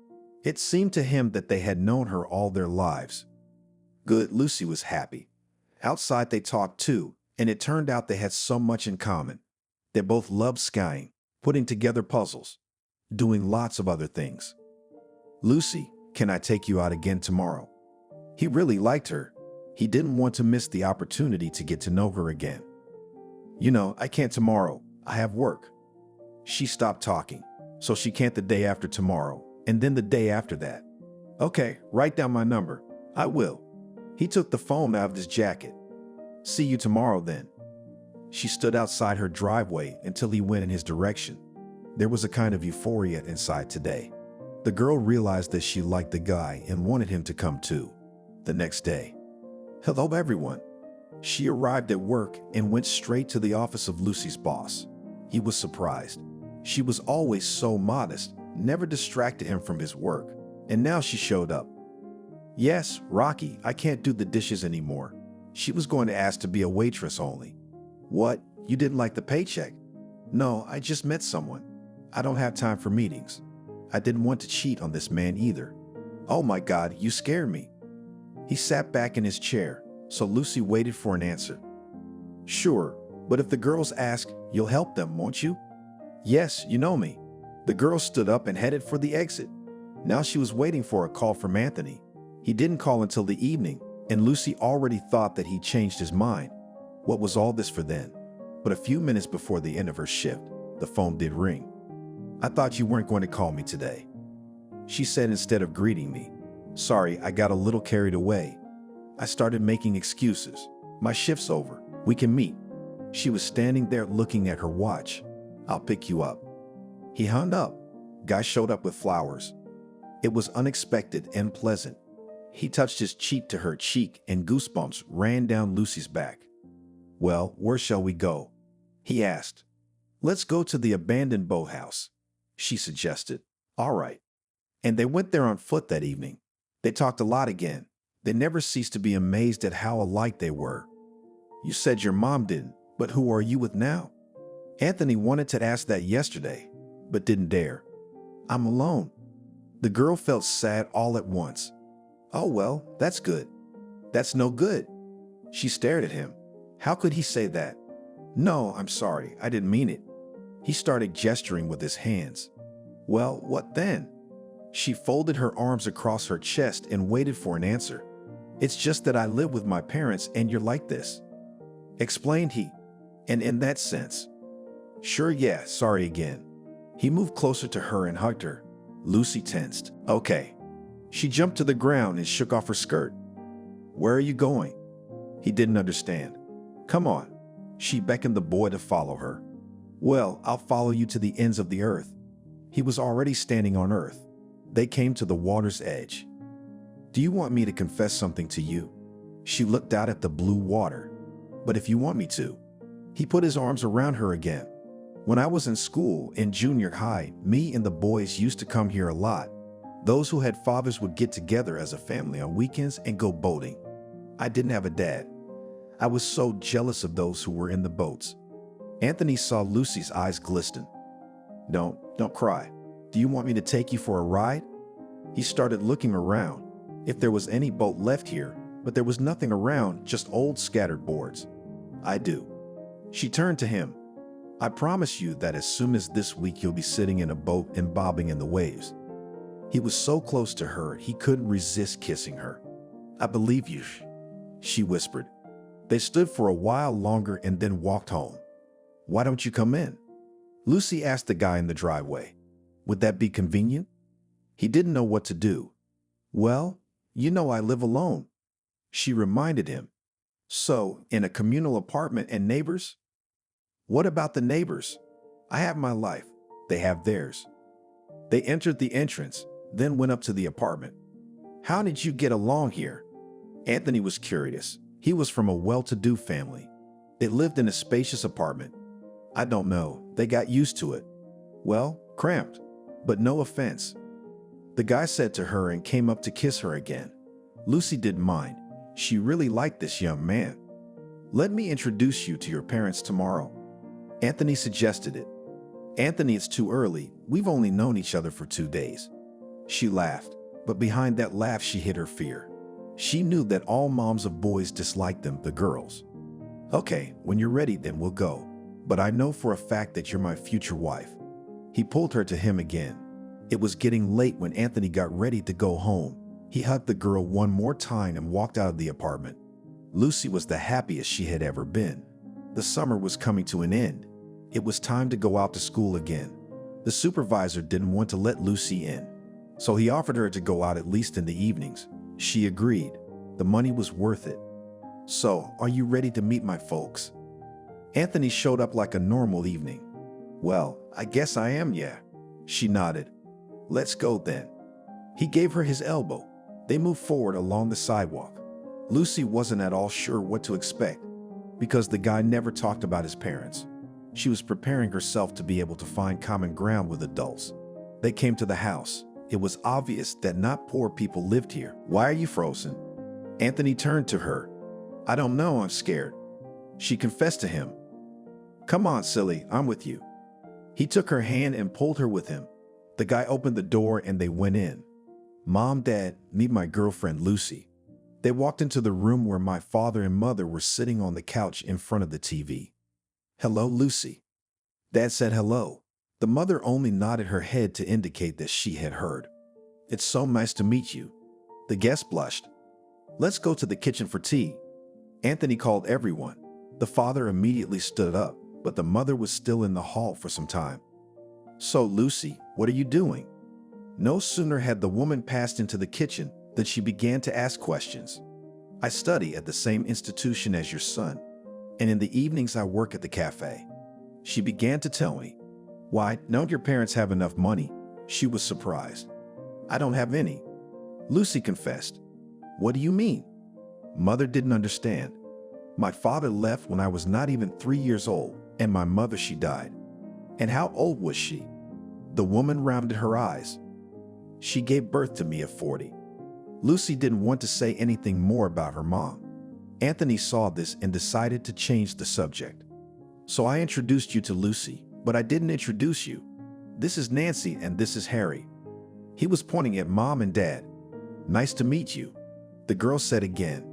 S2: It seemed to him that they had known her all their lives. Good, Lucy was happy. Outside they talked too, and it turned out they had so much in common. They both loved skiing, putting together puzzles, doing lots of other things. Lucy, can I take you out again tomorrow? He really liked her. He didn't want to miss the opportunity to get to know her again. You know, I can't tomorrow. I have work. She stopped talking. So she can't the day after tomorrow, and then the day after that. Okay, write down my number. I will. He took the phone out of his jacket. See you tomorrow then. She stood outside her driveway until he went in his direction. There was a kind of euphoria inside today. The girl realized that she liked the guy and wanted him to come too. The next day. Hello everyone. She arrived at work and went straight to the office of Lucy's boss. He was surprised. She was always so modest, never distracted him from his work, and now she showed up. Yes, Rocky, I can't do the dishes anymore. She was going to ask to be a waitress only. What? You didn't like the paycheck? No, I just met someone. I don't have time for meetings. I didn't want to cheat on this man either. Oh my God, you scared me. He sat back in his chair, so Lucy waited for an answer. Sure, but if the girls ask, you'll help them, won't you? Yes, you know me. The girl stood up and headed for the exit. Now she was waiting for a call from Anthony. He didn't call until the evening, and Lucy already thought that he changed his mind. What was all this for then? But a few minutes before the end of her shift, the phone did ring. I thought you weren't going to call me today. She said instead of greeting me. Sorry, I got a little carried away. I started making excuses. My shift's over. We can meet. She was standing there looking at her watch. I'll pick you up. He hung up. Guy showed up with flowers. It was unexpected and pleasant. He touched his cheek to her cheek and goosebumps ran down Lucy's back. Well, where shall we go? He asked. Let's go to the abandoned boathouse, she suggested. All right. And they went there on foot that evening. They talked a lot again. They never ceased to be amazed at how alike they were. You said your mom didn't, but who are you with now? Anthony wanted to ask that yesterday, but didn't dare. I'm alone. The girl felt sad all at once. Oh, well, that's good. That's no good. She stared at him. How could he say that? No, I'm sorry, I didn't mean it. He started gesturing with his hands. Well, what then? She folded her arms across her chest and waited for an answer. It's just that I live with my parents and you're like this, explained he. And in that sense. Sure, yeah, sorry again. He moved closer to her and hugged her. Lucy tensed. Okay. She jumped to the ground and shook off her skirt. Where are you going? He didn't understand. Come on. She beckoned the boy to follow her. Well, I'll follow you to the ends of the earth. He was already standing on earth. They came to the water's edge. Do you want me to confess something to you? She looked out at the blue water. But if you want me to. He put his arms around her again. When I was in school, in junior high, me and the boys used to come here a lot. Those who had fathers would get together as a family on weekends and go boating. I didn't have a dad. I was so jealous of those who were in the boats. Anthony saw Lucy's eyes glisten. Don't cry. Do you want me to take you for a ride? He started looking around, if there was any boat left here, but there was nothing around, just old scattered boards. I do. She turned to him. I promise you that as soon as this week you'll be sitting in a boat and bobbing in the waves. He was so close to her, he couldn't resist kissing her. I believe you, she whispered. They stood for a while longer and then walked home. Why don't you come in? Lucy asked the guy in the driveway. Would that be convenient? He didn't know what to do. Well, you know I live alone. She reminded him. So, in a communal apartment and neighbors? What about the neighbors? I have my life. They have theirs. They entered the entrance, then went up to the apartment. How did you get along here? Anthony was curious. He was from a well-to-do family. They lived in a spacious apartment. I don't know. They got used to it. Well, cramped, but no offense. The guy said to her and came up to kiss her again. Lucy didn't mind. She really liked this young man. Let me introduce you to your parents tomorrow. Anthony suggested it. Anthony, it's too early. We've only known each other for 2 days. She laughed, but behind that laugh she hid her fear. She knew that all moms of boys disliked them, the girls. Okay, when you're ready, then we'll go. But I know for a fact that you're my future wife. He pulled her to him again. It was getting late when Anthony got ready to go home. He hugged the girl one more time and walked out of the apartment. Lucy was the happiest she had ever been. The summer was coming to an end. It was time to go out to school again. The supervisor didn't want to let Lucy in, so he offered her to go out at least in the evenings. She agreed. The money was worth it. So, are you ready to meet my folks? Anthony showed up like a normal evening. Well, I guess I am, yeah. She nodded. Let's go then. He gave her his elbow. They moved forward along the sidewalk. Lucy wasn't at all sure what to expect, because the guy never talked about his parents. She was preparing herself to be able to find common ground with adults. They came to the house. It was obvious that not poor people lived here. Why are you frozen? Anthony turned to her. I don't know, I'm scared. She confessed to him. Come on, silly, I'm with you. He took her hand and pulled her with him. The guy opened the door and they went in. Mom, Dad, meet my girlfriend Lucy. They walked into the room where my father and mother were sitting on the couch in front of the TV. Hello, Lucy. Dad said hello. The mother only nodded her head to indicate that she had heard. It's so nice to meet you. The guest blushed. Let's go to the kitchen for tea. Anthony called everyone. The father immediately stood up, but the mother was still in the hall for some time. So, Lucy, what are you doing? No sooner had the woman passed into the kitchen than she began to ask questions. I study at the same institution as your son, and in the evenings I work at the cafe. She began to tell me. Why, don't your parents have enough money? She was surprised. I don't have any. Lucy confessed. What do you mean? Mother didn't understand. My father left when I was not even 3 years old, and my mother, she died. And how old was she? The woman rounded her eyes. She gave birth to me at 40. Lucy didn't want to say anything more about her mom. Anthony saw this and decided to change the subject. So I introduced you to Lucy, but I didn't introduce you. This is Nancy and this is Harry. He was pointing at Mom and Dad. Nice to meet you, the girl said again.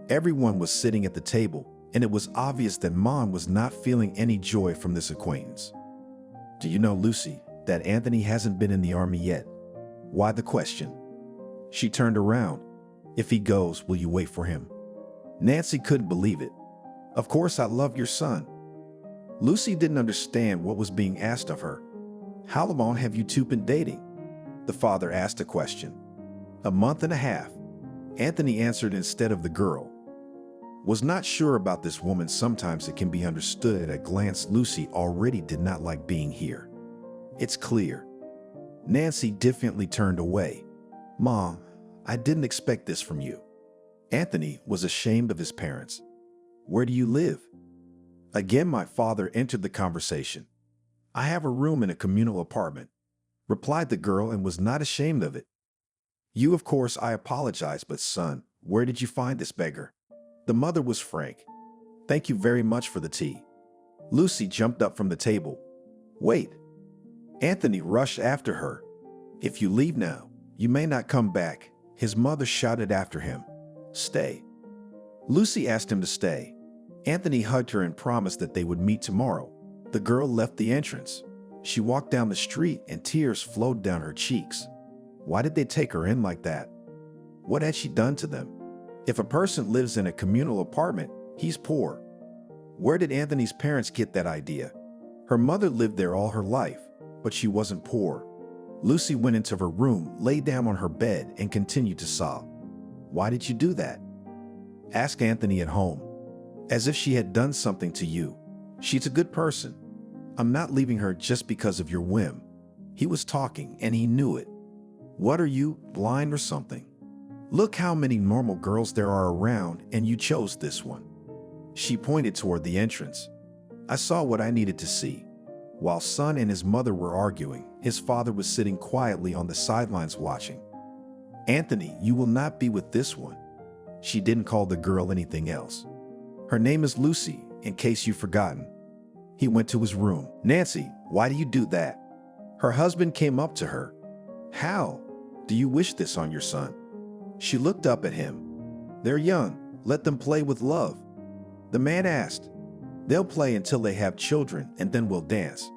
S2: Everyone was sitting at the table, and it was obvious that Mom was not feeling any joy from this acquaintance. Do you know, Lucy, that Anthony hasn't been in the army yet? Why the question? She turned around. If he goes, will you wait for him? Nancy couldn't believe it. Of course, I love your son. Lucy didn't understand what was being asked of her. How long have you two been dating? The father asked a question. A month and a half. Anthony answered instead of the girl. Was not sure about this woman. Sometimes it can be understood at a glance Lucy already did not like being here. It's clear. Nancy diffidently turned away. Mom, I didn't expect this from you. Anthony was ashamed of his parents. Where do you live? Again, my father entered the conversation. I have a room in a communal apartment, replied the girl, and was not ashamed of it. You, of course, I apologize, but son, where did you find this beggar? The mother was frank. Thank you very much for the tea. Lucy jumped up from the table. Wait. Anthony rushed after her. If you leave now, you may not come back, his mother shouted after him. Stay. Lucy asked him to stay. Anthony hugged her and promised that they would meet tomorrow. The girl left the entrance. She walked down the street and tears flowed down her cheeks. Why did they take her in like that? What had she done to them? If a person lives in a communal apartment, he's poor. Where did Anthony's parents get that idea? Her mother lived there all her life, but she wasn't poor. Lucy went into her room, lay down on her bed, and continued to sob. Why did you do that? Ask Anthony at home. As if she had done something to you. She's a good person. I'm not leaving her just because of your whim. He was talking, and he knew it. What are you, blind or something? Look how many normal girls there are around, and you chose this one. She pointed toward the entrance. I saw what I needed to see. While son and his mother were arguing, his father was sitting quietly on the sidelines watching. Anthony, you will not be with this one. She didn't call the girl anything else. Her name is Lucy, in case you've forgotten. He went to his room. Nancy, why do you do that? Her husband came up to her. How? Do you wish this on your son? She looked up at him. They're young. Let them play with love. The man asked. They'll play until they have children and then we'll dance.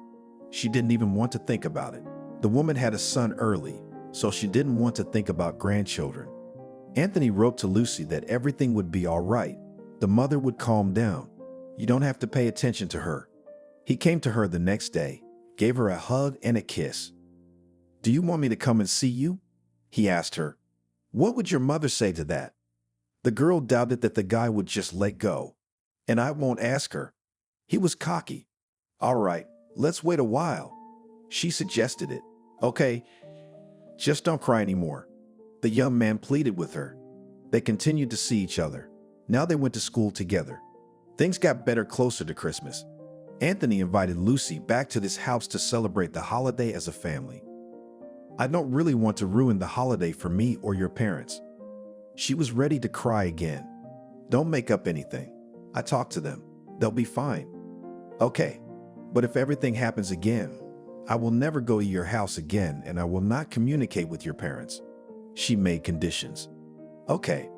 S2: She didn't even want to think about it. The woman had a son early, so she didn't want to think about grandchildren. Anthony wrote to Lucy that everything would be all right. The mother would calm down. You don't have to pay attention to her. He came to her the next day, gave her a hug and a kiss. Do you want me to come and see you? He asked her. What would your mother say to that? The girl doubted that the guy would just let go. And I won't ask her. He was cocky. All right, let's wait a while. She suggested it. Okay, just don't cry anymore. The young man pleaded with her. They continued to see each other. Now they went to school together. Things got better closer to Christmas. Anthony invited Lucy back to this house to celebrate the holiday as a family. I don't really want to ruin the holiday for me or your parents. She was ready to cry again. Don't make up anything. I talked to them. They'll be fine. Okay, but if everything happens again, I will never go to your house again and I will not communicate with your parents. She made conditions. Okay.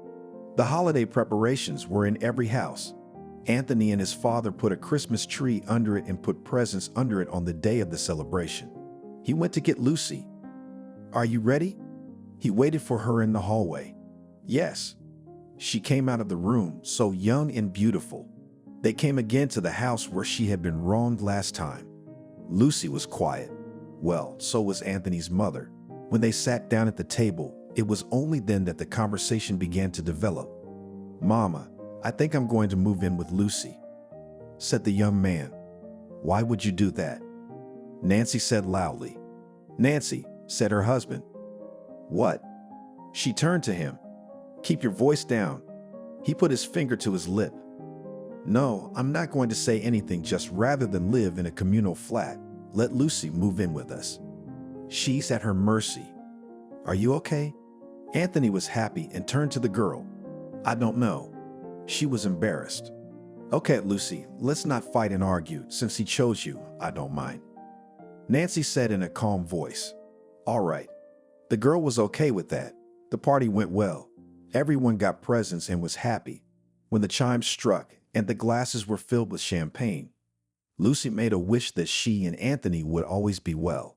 S2: The holiday preparations were in every house. Anthony and his father put a Christmas tree under it and put presents under it on the day of the celebration. He went to get Lucy. Are you ready? He waited for her in the hallway. Yes. She came out of the room, so young and beautiful. They came again to the house where she had been wronged last time. Lucy was quiet. Well, so was Anthony's mother. When they sat down at the table, it was only then that the conversation began to develop. Mama, I think I'm going to move in with Lucy, said the young man. Why would you do that? Nancy said loudly. Nancy, said her husband. What? She turned to him. Keep your voice down. He put his finger to his lip. No, I'm not going to say anything. Just rather than live in a communal flat, let Lucy move in with us. She's at her mercy. Are you okay? Anthony was happy and turned to the girl. I don't know. She was embarrassed. Okay, Lucy, let's not fight and argue. Since he chose you, I don't mind. Nancy said in a calm voice. All right. The girl was okay with that. The party went well. Everyone got presents and was happy. When the chimes struck and the glasses were filled with champagne, Lucy made a wish that she and Anthony would always be well.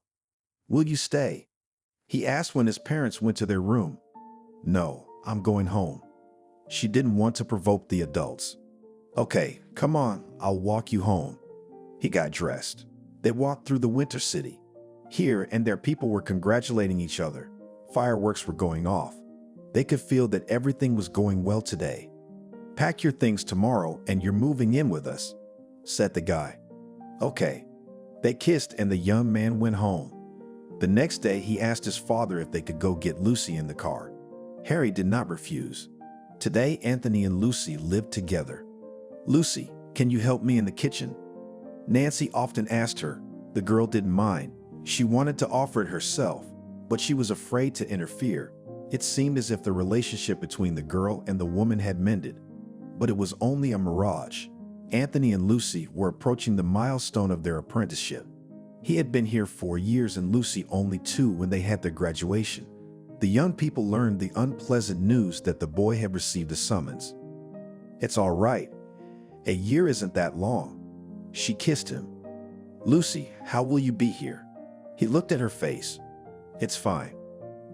S2: Will you stay? He asked when his parents went to their room. No, I'm going home. She didn't want to provoke the adults. Okay, come on, I'll walk you home. He got dressed. They walked through the winter city. Here and there people were congratulating each other. Fireworks were going off. They could feel that everything was going well today. Pack your things tomorrow and you're moving in with us, said the guy. Okay. They kissed and the young man went home. The next day he asked his father if they could go get Lucy in the car. Harry did not refuse. Today Anthony and Lucy lived together. Lucy, can you help me in the kitchen? Nancy often asked her. The girl didn't mind. She wanted to offer it herself, but she was afraid to interfere. It seemed as if the relationship between the girl and the woman had mended, but it was only a mirage. Anthony and Lucy were approaching the milestone of their apprenticeship. He had been here 4 years and Lucy only 2 when they had their graduation. The young people learned the unpleasant news that the boy had received a summons. It's all right. A year isn't that long. She kissed him. Lucy, how will you be here? He looked at her face. It's fine.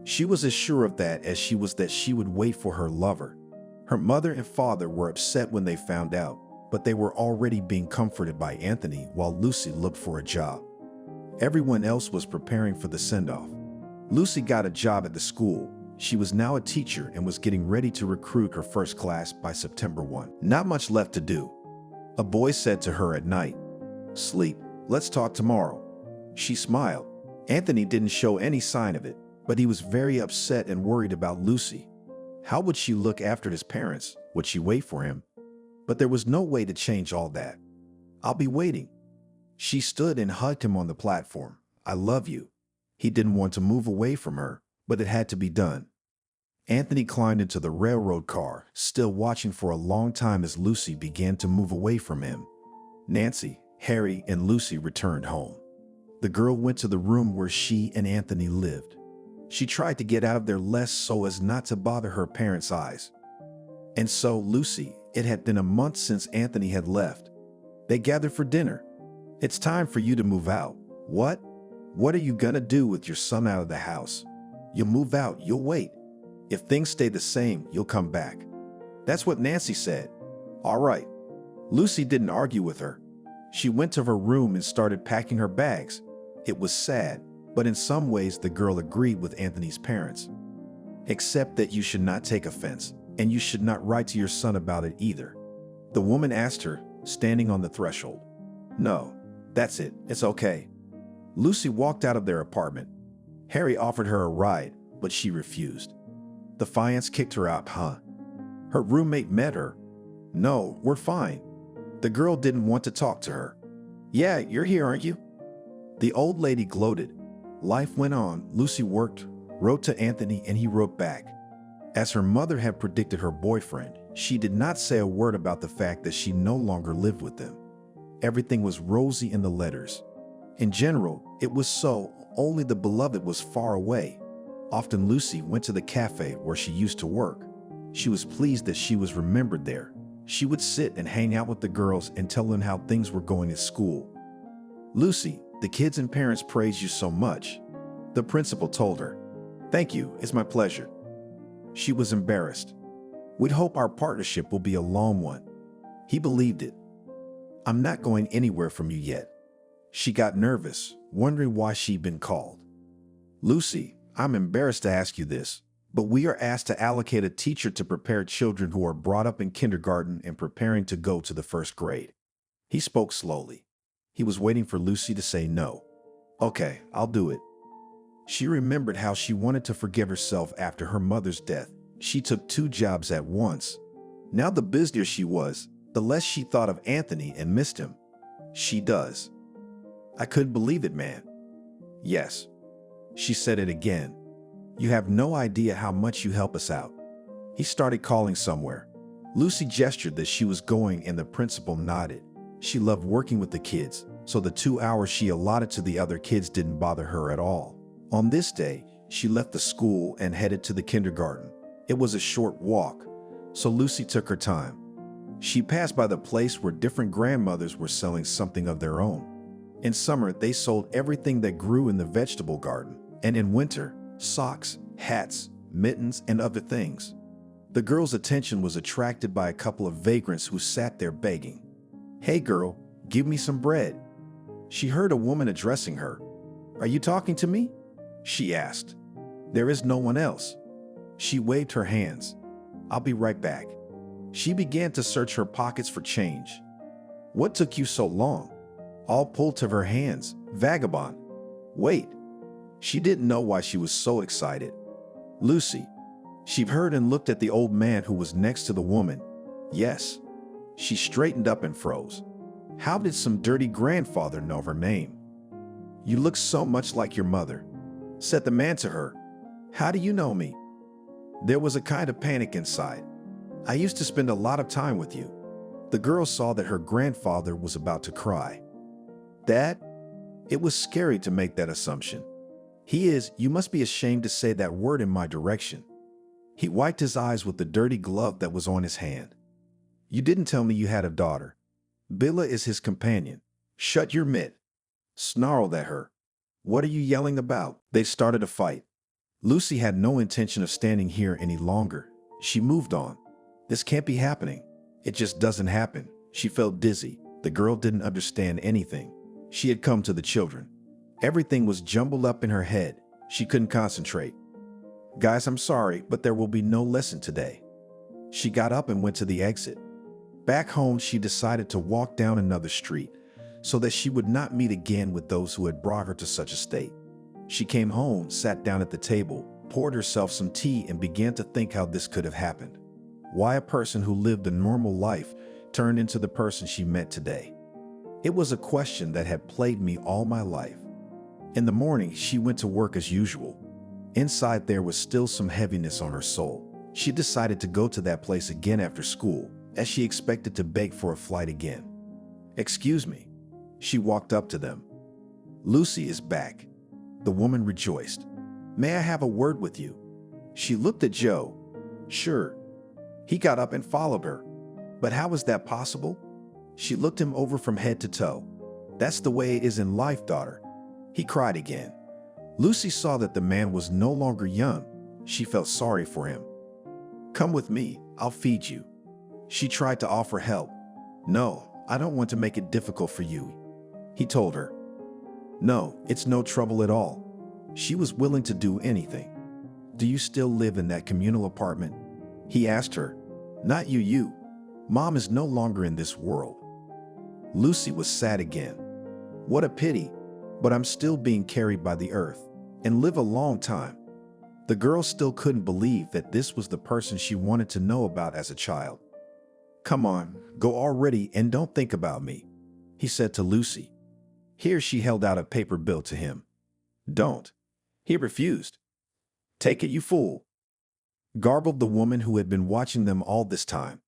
S2: She was as sure of that as she was that she would wait for her lover. Her mother and father were upset when they found out, but they were already being comforted by Anthony while Lucy looked for a job. Everyone else was preparing for the send-off. Lucy got a job at the school. She was now a teacher and was getting ready to recruit her first class by September 1. Not much left to do. A boy said to her at night, "Sleep, let's talk tomorrow." She smiled. Anthony didn't show any sign of it, but he was very upset and worried about Lucy. How would she look after his parents? Would she wait for him? But there was no way to change all that. I'll be waiting. She stood and hugged him on the platform. I love you. He didn't want to move away from her, but it had to be done. Anthony climbed into the railroad car, still watching for a long time as Lucy began to move away from him. Nancy, Harry, and Lucy returned home. The girl went to the room where she and Anthony lived. She tried to get out of there less so as not to bother her parents' eyes. And so, Lucy, it had been a month since Anthony had left. They gathered for dinner. It's time for you to move out. What? What are you gonna do with your son out of the house? You'll move out, you'll wait. If things stay the same, you'll come back. That's what Nancy said. All right. Lucy didn't argue with her. She went to her room and started packing her bags. It was sad, but in some ways the girl agreed with Anthony's parents. Except that you should not take offense, and you should not write to your son about it either. The woman asked her, standing on the threshold. No, that's it. It's okay. Lucy walked out of their apartment. Harry offered her a ride, but she refused. Defiance kicked her out, huh? Her roommate met her. No, we're fine. The girl didn't want to talk to her. Yeah, you're here, aren't you? The old lady gloated. Life went on. Lucy worked, wrote to Anthony, and he wrote back. As her mother had predicted her boyfriend, she did not say a word about the fact that she no longer lived with them. Everything was rosy in the letters. In general, it was so, only the beloved was far away. Often Lucy went to the cafe where she used to work. She was pleased that she was remembered there. She would sit and hang out with the girls and tell them how things were going at school. Lucy, the kids and parents praise you so much. The principal told her. Thank you, it's my pleasure. She was embarrassed. We'd hope our partnership will be a long one. He believed it. I'm not going anywhere from you yet. She got nervous, wondering why she'd been called. Lucy, I'm embarrassed to ask you this, but we are asked to allocate a teacher to prepare children who are brought up in kindergarten and preparing to go to the first grade. He spoke slowly. He was waiting for Lucy to say no. Okay, I'll do it. She remembered how she wanted to forgive herself after her mother's death. She took 2 jobs at once. Now the busier she was, the less she thought of Anthony and missed him. She does. I couldn't believe it, man. Yes. She said it again. You have no idea how much you help us out. He started calling somewhere. Lucy gestured that she was going and the principal nodded. She loved working with the kids, so the 2 hours she allotted to the other kids didn't bother her at all. On this day, she left the school and headed to the kindergarten. It was a short walk, so Lucy took her time. She passed by the place where different grandmothers were selling something of their own. In summer, they sold everything that grew in the vegetable garden, and in winter, socks, hats, mittens, and other things. The girl's attention was attracted by a couple of vagrants who sat there begging. "Hey girl, give me some bread." She heard a woman addressing her. "Are you talking to me?" she asked. "There is no one else." She waved her hands. "I'll be right back." She began to search her pockets for change. "What took you so long?" All pulled to her hands. "Vagabond." "Wait." She didn't know why she was so excited. "Lucy." She heard and looked at the old man who was next to the woman. "Yes." She straightened up and froze. How did some dirty grandfather know her name? "You look so much like your mother," said the man to her. "How do you know me?" There was a kind of panic inside. "I used to spend a lot of time with you." The girl saw that her grandfather was about to cry. "Dad?" It was scary to make that assumption. "He is. You must be ashamed to say that word in my direction." He wiped his eyes with the dirty glove that was on his hand. "You didn't tell me you had a daughter. Billa is his companion." "Shut your mitt," snarled at her. "What are you yelling about?" They started a fight. Lucy had no intention of standing here any longer. She moved on. This can't be happening. It just doesn't happen. She felt dizzy. The girl didn't understand anything. She had come to the children. Everything was jumbled up in her head. She couldn't concentrate. "Guys, I'm sorry, but there will be no lesson today." She got up and went to the exit. Back home, she decided to walk down another street so that she would not meet again with those who had brought her to such a state. She came home, sat down at the table, poured herself some tea, and began to think how this could have happened. Why a person who lived a normal life turned into the person she met today. It was a question that had plagued me all my life. In the morning, she went to work as usual. Inside there was still some heaviness on her soul. She decided to go to that place again after school, as she expected to beg for a flight again. "Excuse me." She walked up to them. "Lucy is back." The woman rejoiced. "May I have a word with you?" She looked at Joe. "Sure." He got up and followed her. "But how is that possible?" She looked him over from head to toe. "That's the way it is in life, daughter." He cried again. Lucy saw that the man was no longer young. She felt sorry for him. "Come with me, I'll feed you." She tried to offer help. "No, I don't want to make it difficult for you," he told her. "No, it's no trouble at all." She was willing to do anything. "Do you still live in that communal apartment?" he asked her. "Not you. Mom is no longer in this world." Lucy was sad again. "What a pity, but I'm still being carried by the earth and live a long time." The girl still couldn't believe that this was the person she wanted to know about as a child. "Come on, go already and don't think about me," he said to Lucy. Here she held out a paper bill to him. "Don't." He refused. "Take it, you fool," garbled the woman who had been watching them all this time.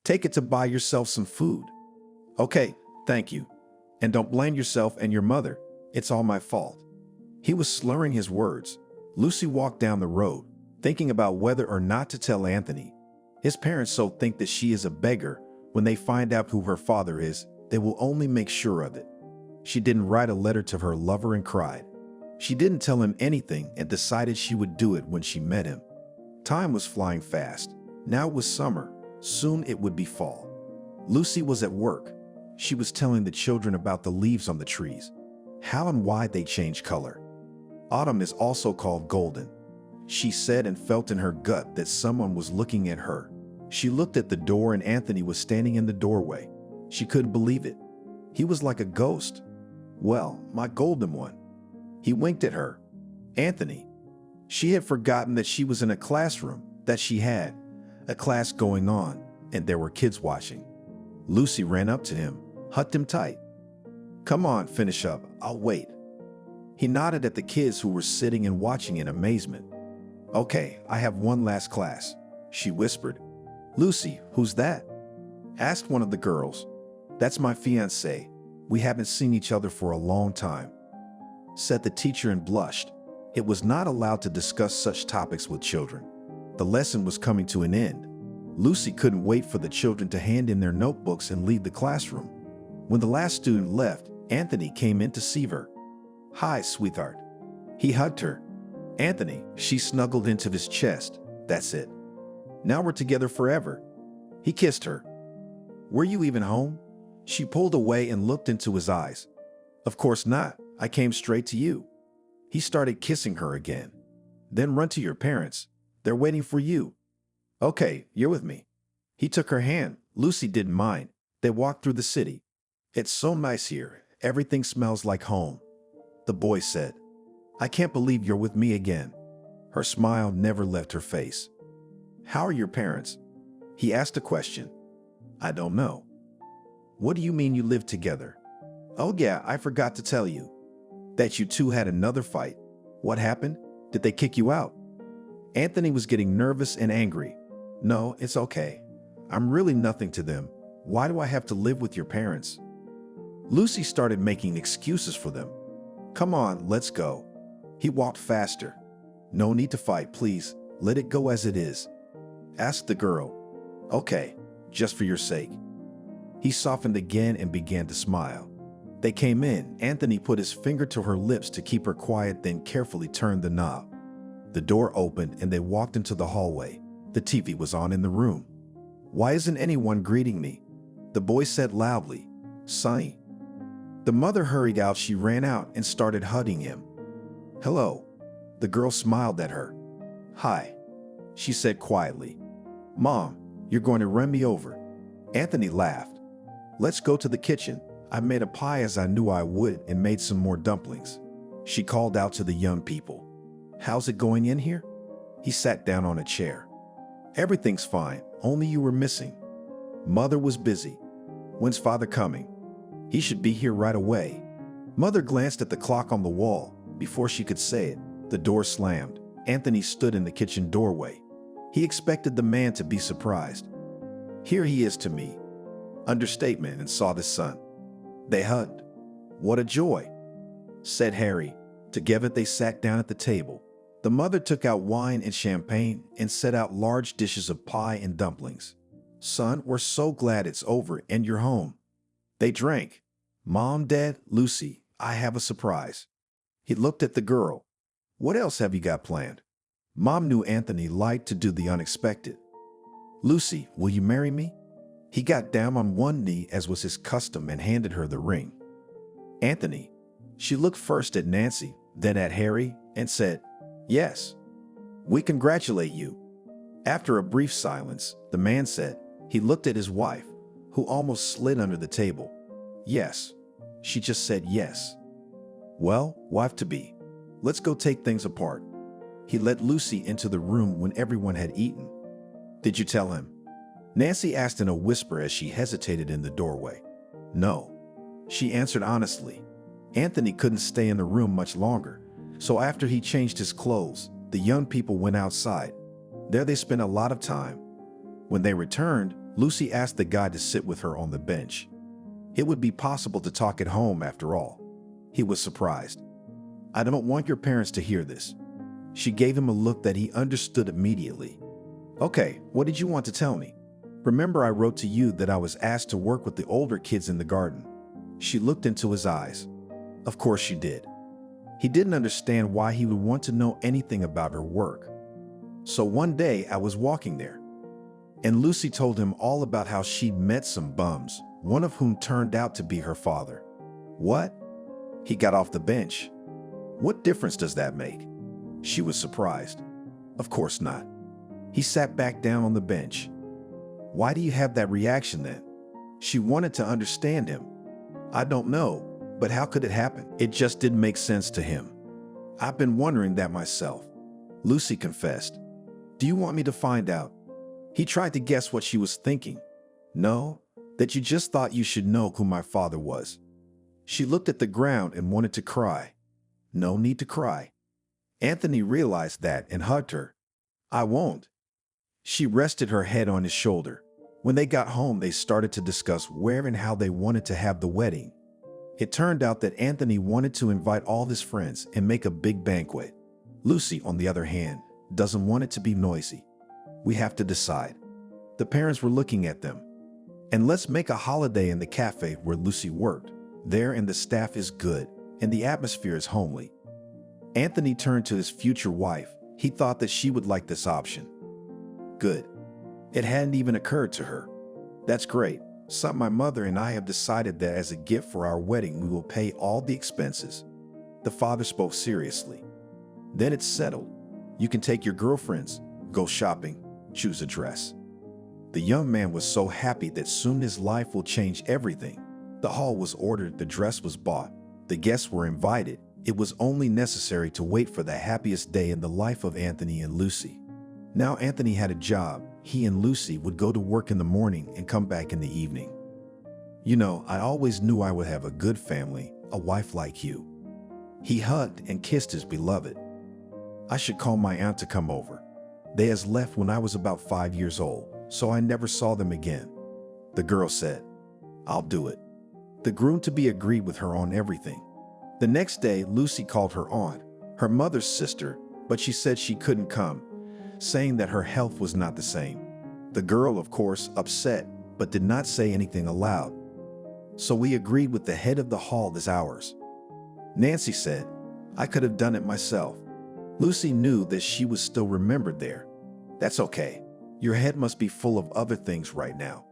S2: "Take it to buy yourself some food." "Okay, thank you. And don't blame yourself and your mother. It's all my fault." He was slurring his words. Lucy walked down the road, thinking about whether or not to tell Anthony. His parents so think that she is a beggar. When they find out who her father is, they will only make sure of it. She didn't write a letter to her lover and cried. She didn't tell him anything and decided she would do it when she met him. Time was flying fast. Now it was summer. Soon it would be fall. Lucy was at work. She was telling the children about the leaves on the trees, how and why they change color. Autumn is also called golden. She said and felt in her gut that someone was looking at her. She looked at the door and Anthony was standing in the doorway. She couldn't believe it. He was like a ghost. "Well, my golden one." He winked at her. "Anthony." She had forgotten that she was in a classroom, that she had a class going on, and there were kids watching. Lucy ran up to him, hugged him tight. "Come on, finish up. I'll wait." He nodded at the kids who were sitting and watching in amazement. "Okay, I have one last class," she whispered. "Lucy, who's that?" asked one of the girls. "That's my fiancé. We haven't seen each other for a long time," said the teacher and blushed. It was not allowed to discuss such topics with children. The lesson was coming to an end. Lucy couldn't wait for the children to hand in their notebooks and leave the classroom. When the last student left, Anthony came in to see her. "Hi, sweetheart." He hugged her. "Anthony," she snuggled into his chest. "That's it. Now we're together forever." He kissed her. "Were you even home?" She pulled away and looked into his eyes. "Of course not. I came straight to you." He started kissing her again. "Then run to your parents. They're waiting for you." "Okay, you're with me." He took her hand. Lucy didn't mind. They walked through the city. "It's so nice here. Everything smells like home," the boy said. "I can't believe you're with me again." Her smile never left her face. "How are your parents?" He asked a question. "I don't know." "What do you mean you live together?" "Oh yeah, I forgot to tell you. That you two had another fight. What happened? Did they kick you out?" Anthony was getting nervous and angry. "No, it's okay. I'm really nothing to them. Why do I have to live with your parents?" Lucy started making excuses for them. "Come on, let's go." He walked faster. "No need to fight, please. Let it go as it is," asked the girl. "Okay, just for your sake." He softened again and began to smile. They came in. Anthony put his finger to her lips to keep her quiet, then carefully turned the knob. The door opened and they walked into the hallway. The TV was on in the room. "Why isn't anyone greeting me?" the boy said loudly. "Sonny." The mother hurried out. She ran out and started hugging him. "Hello." The girl smiled at her. "Hi," she said quietly. "Mom, you're going to run me over." Anthony laughed. "Let's go to the kitchen. I made a pie as I knew I would and made some more dumplings." She called out to the young people. "How's it going in here?" He sat down on a chair. "Everything's fine, only you were missing." Mother was busy. "When's father coming?" "He should be here right away." Mother glanced at the clock on the wall. Before she could say it, the door slammed. Anthony stood in the kitchen doorway. He expected the man to be surprised. "Here he is to me." Understatement, and saw the son. They hugged. "What a joy," said Harry. Together they sat down at the table. The mother took out wine and champagne and set out large dishes of pie and dumplings. "Son, we're so glad it's over and you're home." They drank. "Mom, Dad, Lucy, I have a surprise." He looked at the girl. "What else have you got planned?" Mom knew Anthony liked to do the unexpected. "Lucy, will you marry me?" He got down on one knee as was his custom and handed her the ring. "Anthony." She looked first at Nancy, then at Harry, and said, "Yes. We congratulate you." After a brief silence, the man said, he looked at his wife, who almost slid under the table. "Yes." She just said yes. "Well, wife-to-be, let's go take things apart." He led Lucy into the room when everyone had eaten. "Did you tell him?" Nancy asked in a whisper as she hesitated in the doorway. "No," she answered honestly. Anthony couldn't stay in the room much longer, so after he changed his clothes, the young people went outside. There they spent a lot of time. When they returned, Lucy asked the guy to sit with her on the bench. It would be possible to talk at home after all. He was surprised. "I don't want your parents to hear this." She gave him a look that he understood immediately. "Okay, what did you want to tell me?" "Remember I wrote to you that I was asked to work with the older kids in the garden?" She looked into his eyes. Of course she did. He didn't understand why he would want to know anything about her work. "So one day I was walking there." And Lucy told him all about how she'd met some bums, one of whom turned out to be her father. "What?" He got off the bench. "What difference does that make?" She was surprised. "Of course not." He sat back down on the bench. "Why do you have that reaction then?" She wanted to understand him. "I don't know, but how could it happen?" It just didn't make sense to him. "I've been wondering that myself," Lucy confessed. "Do you want me to find out?" He tried to guess what she was thinking. "No, that you just thought you should know who my father was." She looked at the ground and wanted to cry. No need to cry. Anthony realized that and hugged her. "I won't." She rested her head on his shoulder. When they got home, they started to discuss where and how they wanted to have the wedding. It turned out that Anthony wanted to invite all his friends and make a big banquet. Lucy, on the other hand, doesn't want it to be noisy. We have to decide. The parents were looking at them. And let's make a holiday in the cafe where Lucy worked. There and the staff is good, and the atmosphere is homely. Anthony turned to his future wife. He thought that she would like this option. Good. It hadn't even occurred to her. That's great. So my mother and I have decided that as a gift for our wedding, we will pay all the expenses. The father spoke seriously. Then it's settled. You can take your girlfriends, go shopping, choose a dress. The young man was so happy that soon his life will change everything. The hall was ordered, the dress was bought, the guests were invited. It was only necessary to wait for the happiest day in the life of Anthony and Lucy. Now Anthony had a job. He and Lucy would go to work in the morning and come back in the evening. You know, I always knew I would have a good family, a wife like you. He hugged and kissed his beloved. I should call my aunt to come over. They has left when I was about 5 years old, so I never saw them again. The girl said, I'll do it. The groom-to-be agreed with her on everything. The next day, Lucy called her aunt, her mother's sister, but she said she couldn't come, saying that her health was not the same. The girl, of course, upset, but did not say anything aloud. So we agreed with the head of the hall this ours. Nancy said, I could have done it myself. Lucy knew that she was still remembered there. That's okay. Your head must be full of other things right now.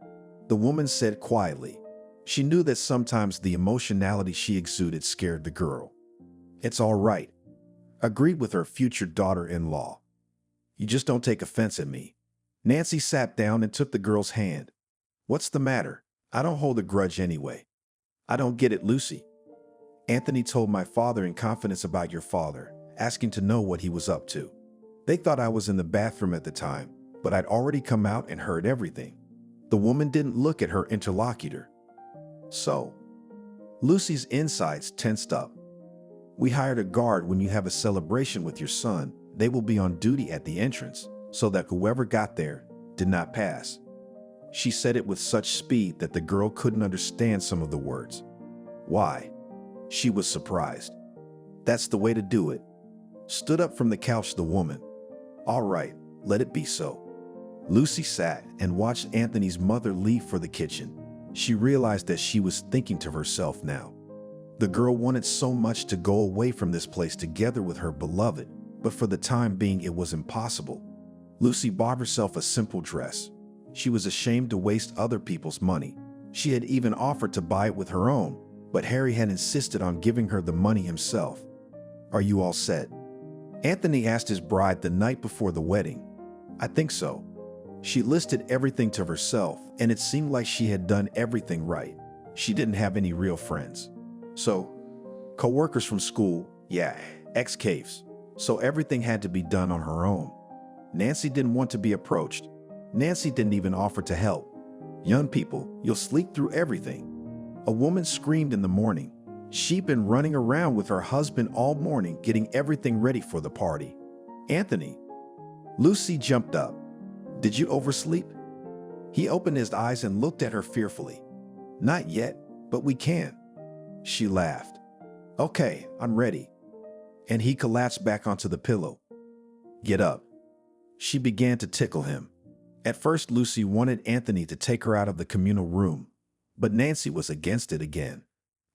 S2: The woman said quietly. She knew that sometimes the emotionality she exuded scared the girl. It's all right. Agreed with her future daughter-in-law. You just don't take offense at me. Nancy sat down and took the girl's hand. What's the matter? I don't hold a grudge anyway. I don't get it, Lucy. Anthony told my father in confidence about your father, asking to know what he was up to. They thought I was in the bathroom at the time, but I'd already come out and heard everything. The woman didn't look at her interlocutor. So, Lucy's insides tensed up. We hired a guard when you have a celebration with your son. They will be on duty at the entrance, so that whoever got there did not pass. She said it with such speed that the girl couldn't understand some of the words. Why? She was surprised. That's the way to do it. Stood up from the couch the woman. All right, let it be so. Lucy sat and watched Anthony's mother leave for the kitchen. She realized that she was thinking to herself now. The girl wanted so much to go away from this place together with her beloved, but for the time being it was impossible. Lucy bought herself a simple dress. She was ashamed to waste other people's money. She had even offered to buy it with her own, but Harry had insisted on giving her the money himself. Are you all set? Anthony asked his bride the night before the wedding. I think so. She listed everything to herself, and it seemed like she had done everything right. She didn't have any real friends. So, co-workers from school, yeah, ex-caves. So everything had to be done on her own. Nancy didn't want to be approached. Nancy didn't even offer to help. Young people, you'll sleep through everything. A woman screamed in the morning. She'd been running around with her husband all morning getting everything ready for the party. Anthony. Lucy jumped up. Did you oversleep? He opened his eyes and looked at her fearfully. Not yet, but we can. She laughed. Okay, I'm ready. And he collapsed back onto the pillow. Get up. She began to tickle him. At first, Lucy wanted Anthony to take her out of the communal room, but Nancy was against it again.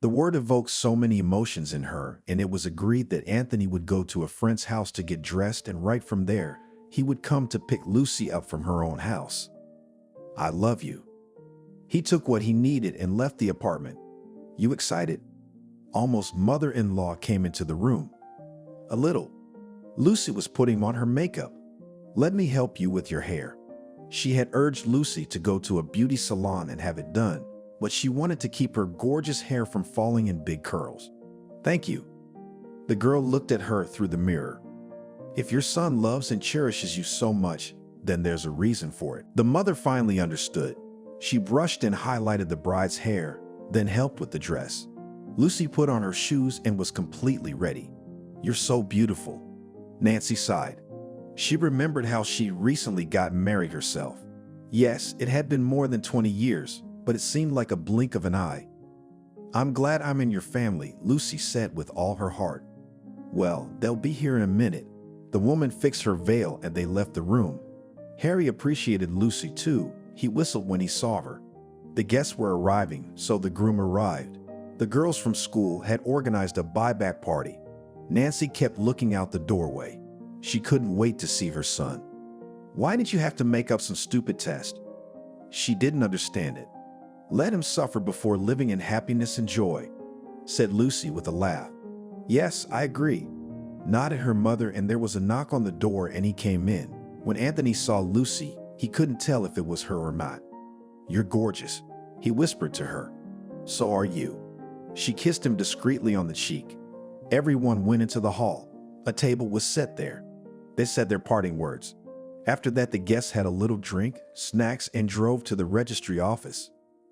S2: The word evoked so many emotions in her, and it was agreed that Anthony would go to a friend's house to get dressed, and right from there, he would come to pick Lucy up from her own house. I love you. He took what he needed and left the apartment. You excited? Almost mother-in-law came into the room. A little. Lucy was putting on her makeup. Let me help you with your hair. She had urged Lucy to go to a beauty salon and have it done, but she wanted to keep her gorgeous hair from falling in big curls. Thank you. The girl looked at her through the mirror. If your son loves and cherishes you so much, then there's a reason for it. The mother finally understood. She brushed and highlighted the bride's hair, then helped with the dress. Lucy put on her shoes and was completely ready. You're so beautiful. Nancy sighed. She remembered how she recently got married herself. Yes, it had been more than 20 years, but it seemed like a blink of an eye. "I'm glad I'm in your family," Lucy said with all her heart. "Well, they'll be here in a minute." The woman fixed her veil and they left the room. Harry appreciated Lucy too. He whistled when he saw her. The guests were arriving, so the groom arrived. The girls from school had organized a buyback party. Nancy kept looking out the doorway. She couldn't wait to see her son. "Why did you have to make up some stupid test?" She didn't understand it. "Let him suffer before living in happiness and joy," said Lucy with a laugh. "Yes, I agree," nodded her mother, and there was a knock on the door and he came in. When Anthony saw Lucy, he couldn't tell if it was her or not. "You're gorgeous," he whispered to her. "So are you." She kissed him discreetly on the cheek. Everyone went into the hall. A table was set there. They said their parting words. After that, the guests had a little drink, snacks, and drove to the registry office.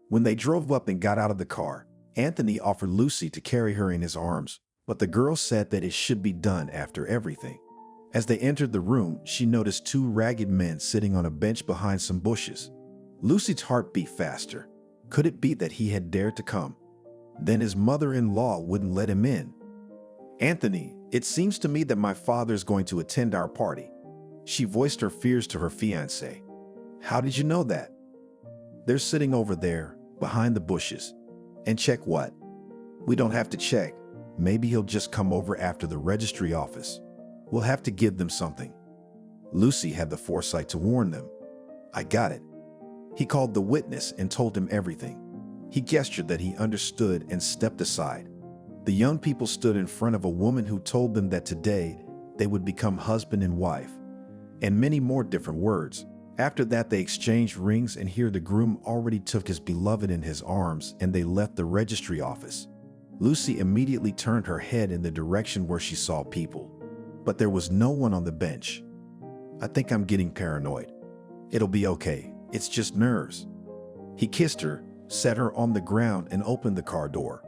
S2: When they drove up and got out of the car, Anthony offered Lucy to carry her in his arms, but the girl said that it should be done after everything. As they entered the room, she noticed two ragged men sitting on a bench behind some bushes. Lucy's heart beat faster. Could it be that he had dared to come? Then his mother-in-law wouldn't let him in. "Anthony, it seems to me that my father is going to attend our party." She voiced her fears to her fiancé. "How did you know that?" "They're sitting over there, behind the bushes." "And check what?" "We don't have to check. Maybe he'll just come over after the registry office. We'll have to give them something." Lucy had the foresight to warn them. "I got it." He called the witness and told him everything. He gestured that he understood and stepped aside. The young people stood in front of a woman who told them that today they would become husband and wife, and many more different words. After that, they exchanged rings, and here the groom already took his beloved in his arms, and they left the registry office. Lucy immediately turned her head in the direction where she saw people, but there was no one on the bench. "I think I'm getting paranoid." "It'll be okay. It's just nerves." He kissed her, set her on the ground, and opened the car door.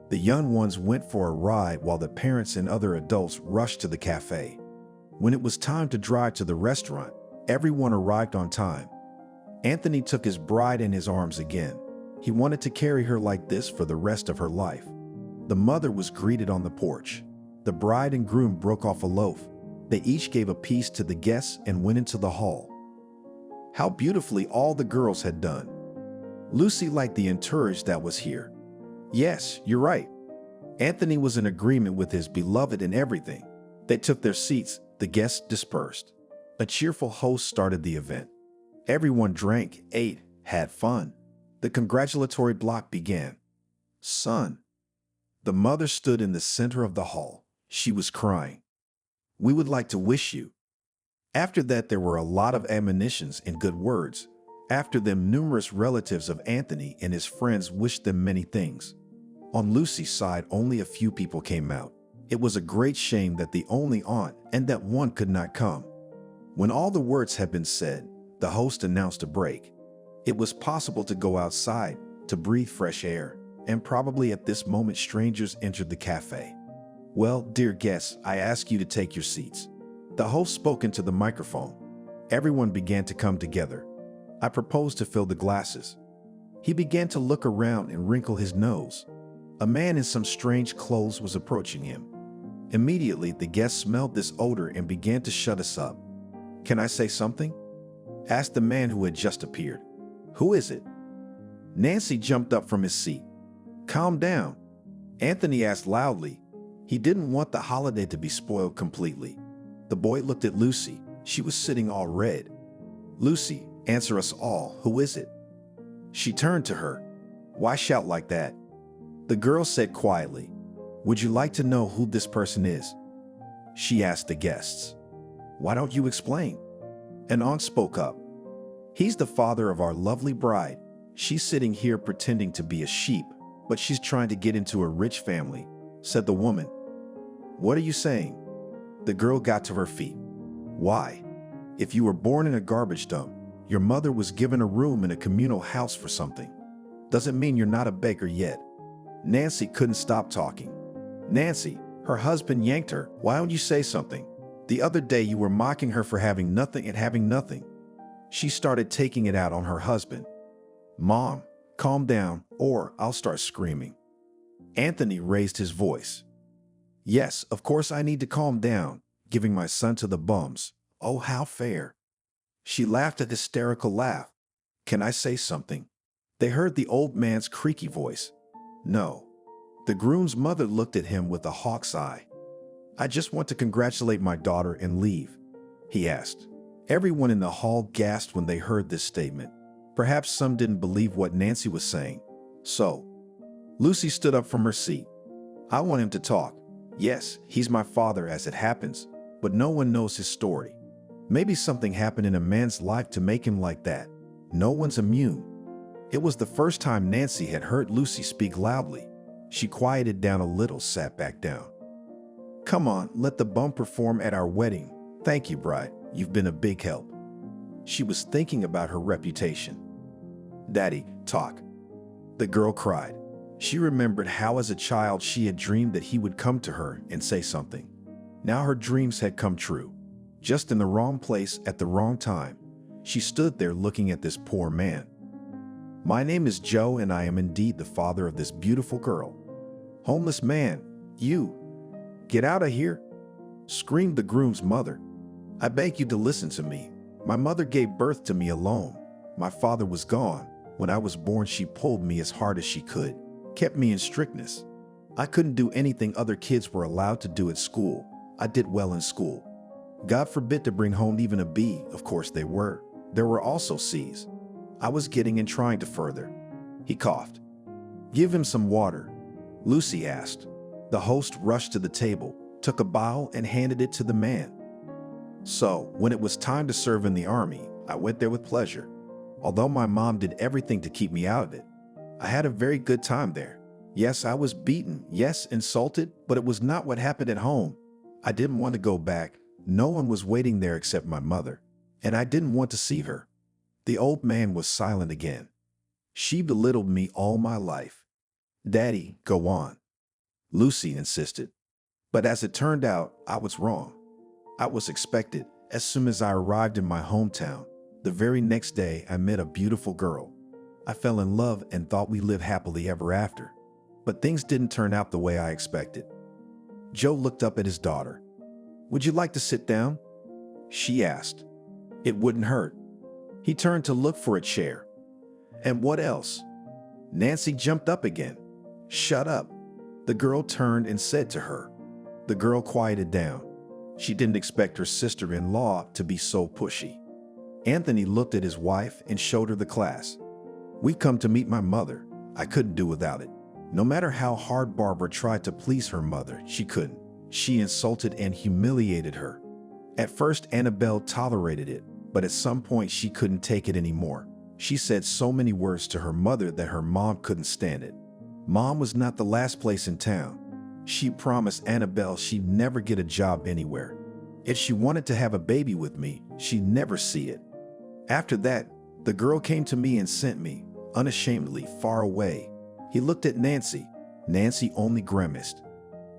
S2: The young ones went for a ride while the parents and other adults rushed to the cafe. When it was time to drive to the restaurant, everyone arrived on time. Anthony took his bride in his arms again. He wanted to carry her like this for the rest of her life. The mother was greeted on the porch. The bride and groom broke off a loaf. They each gave a piece to the guests and went into the hall. How beautifully all the girls had done. Lucy liked the entourage that was here. "Yes, you're right." Anthony was in agreement with his beloved in everything. They took their seats. The guests dispersed. A cheerful host started the event. Everyone drank, ate, had fun. The congratulatory block began. "Son." The mother stood in the center of the hall. She was crying. "We would like to wish you." After that, there were a lot of admonitions and good words. After them, numerous relatives of Anthony and his friends wished them many things. On Lucy's side, only a few people came out. It was a great shame that the only aunt and that one could not come. When all the words had been said, the host announced a break. It was possible to go outside, to breathe fresh air, and probably at this moment strangers entered the cafe. "Well, dear guests, I ask you to take your seats." The host spoke into the microphone. Everyone began to come together. "I propose to fill the glasses." He began to look around and wrinkle his nose. A man in some strange clothes was approaching him. Immediately, the guests smelled this odor and began to shut us up. "Can I say something?" asked the man who had just appeared. "Who is it?" Nancy jumped up from his seat. "Calm down," Anthony asked loudly. He didn't want the holiday to be spoiled completely. The boy looked at Lucy. She was sitting all red. "Lucy, answer us all. Who is it?" She turned to her. "Why shout like that?" The girl said quietly, "Would you like to know who this person is?" She asked the guests. "Why don't you explain?" An aunt spoke up. "He's the father of our lovely bride. She's sitting here pretending to be a sheep, but she's trying to get into a rich family," said the woman. "What are you saying?" The girl got to her feet. "Why? If you were born in a garbage dump, your mother was given a room in a communal house for something. Doesn't mean you're not a baker yet." Nancy couldn't stop talking. "Nancy," her husband yanked her. "Why don't you say something?" The other day you were mocking her for having nothing and having nothing. She started taking it out on her husband. Mom, calm down or I'll start screaming. Anthony raised his voice. Yes, of course I need to calm down, giving my son to the bums. Oh, how fair. She laughed a hysterical laugh. Can I say something? They heard the old man's creaky voice. No. The groom's mother looked at him with a hawk's eye. I just want to congratulate my daughter and leave, he asked. Everyone in the hall gasped when they heard this statement. Perhaps some didn't believe what Nancy was saying. So, Lucy stood up from her seat. I want him to talk. Yes, he's my father as it happens, but no one knows his story. Maybe something happened in a man's life to make him like that. No one's immune. It was the first time Nancy had heard Lucy speak loudly. She quieted down a little, sat back down. Come on, let the bum perform at our wedding. Thank you, bride. You've been a big help. She was thinking about her reputation. Daddy, talk. The girl cried. She remembered how as a child she had dreamed that he would come to her and say something. Now her dreams had come true. Just in the wrong place at the wrong time, she stood there looking at this poor man. My name is Joe and I am indeed the father of this beautiful girl. Homeless man, you, get out of here, screamed the groom's mother. I beg you to listen to me. My mother gave birth to me alone. My father was gone. When I was born, she pulled me as hard as she could, kept me in strictness. I couldn't do anything other kids were allowed to do at school. I did well in school. God forbid to bring home even a B, of course they were. There were also C's. I was getting and trying to further. He coughed. Give him some water, Lucy asked. The host rushed to the table, took a bottle and handed it to the man. So, when it was time to serve in the army, I went there with pleasure. Although my mom did everything to keep me out of it, I had a very good time there. Yes, I was beaten, yes, insulted, but it was not what happened at home. I didn't want to go back. No one was waiting there except my mother, and I didn't want to see her. The old man was silent again. She belittled me all my life. Daddy, go on, Lucy insisted. But as it turned out, I was wrong. I was expected. As soon as I arrived in my hometown, the very next day I met a beautiful girl. I fell in love and thought we lived happily ever after. But things didn't turn out the way I expected. Joe looked up at his daughter. Would you like to sit down? She asked. It wouldn't hurt. He turned to look for a chair. And what else? Nancy jumped up again. Shut up. The girl turned and said to her. The girl quieted down. She didn't expect her sister-in-law to be so pushy. Anthony looked at his wife and showed her the class. We've come to meet my mother. I couldn't do without it. No matter how hard Barbara tried to please her mother, she couldn't. She insulted and humiliated her. At first, Annabelle tolerated it, but at some point she couldn't take it anymore. She said so many words to her mother that her mom couldn't stand it. Mom was not the last place in town. She promised Annabelle she'd never get a job anywhere. If she wanted to have a baby with me, she'd never see it. After that, the girl came to me and sent me, unashamedly, far away. He looked at Nancy. Nancy only grimaced.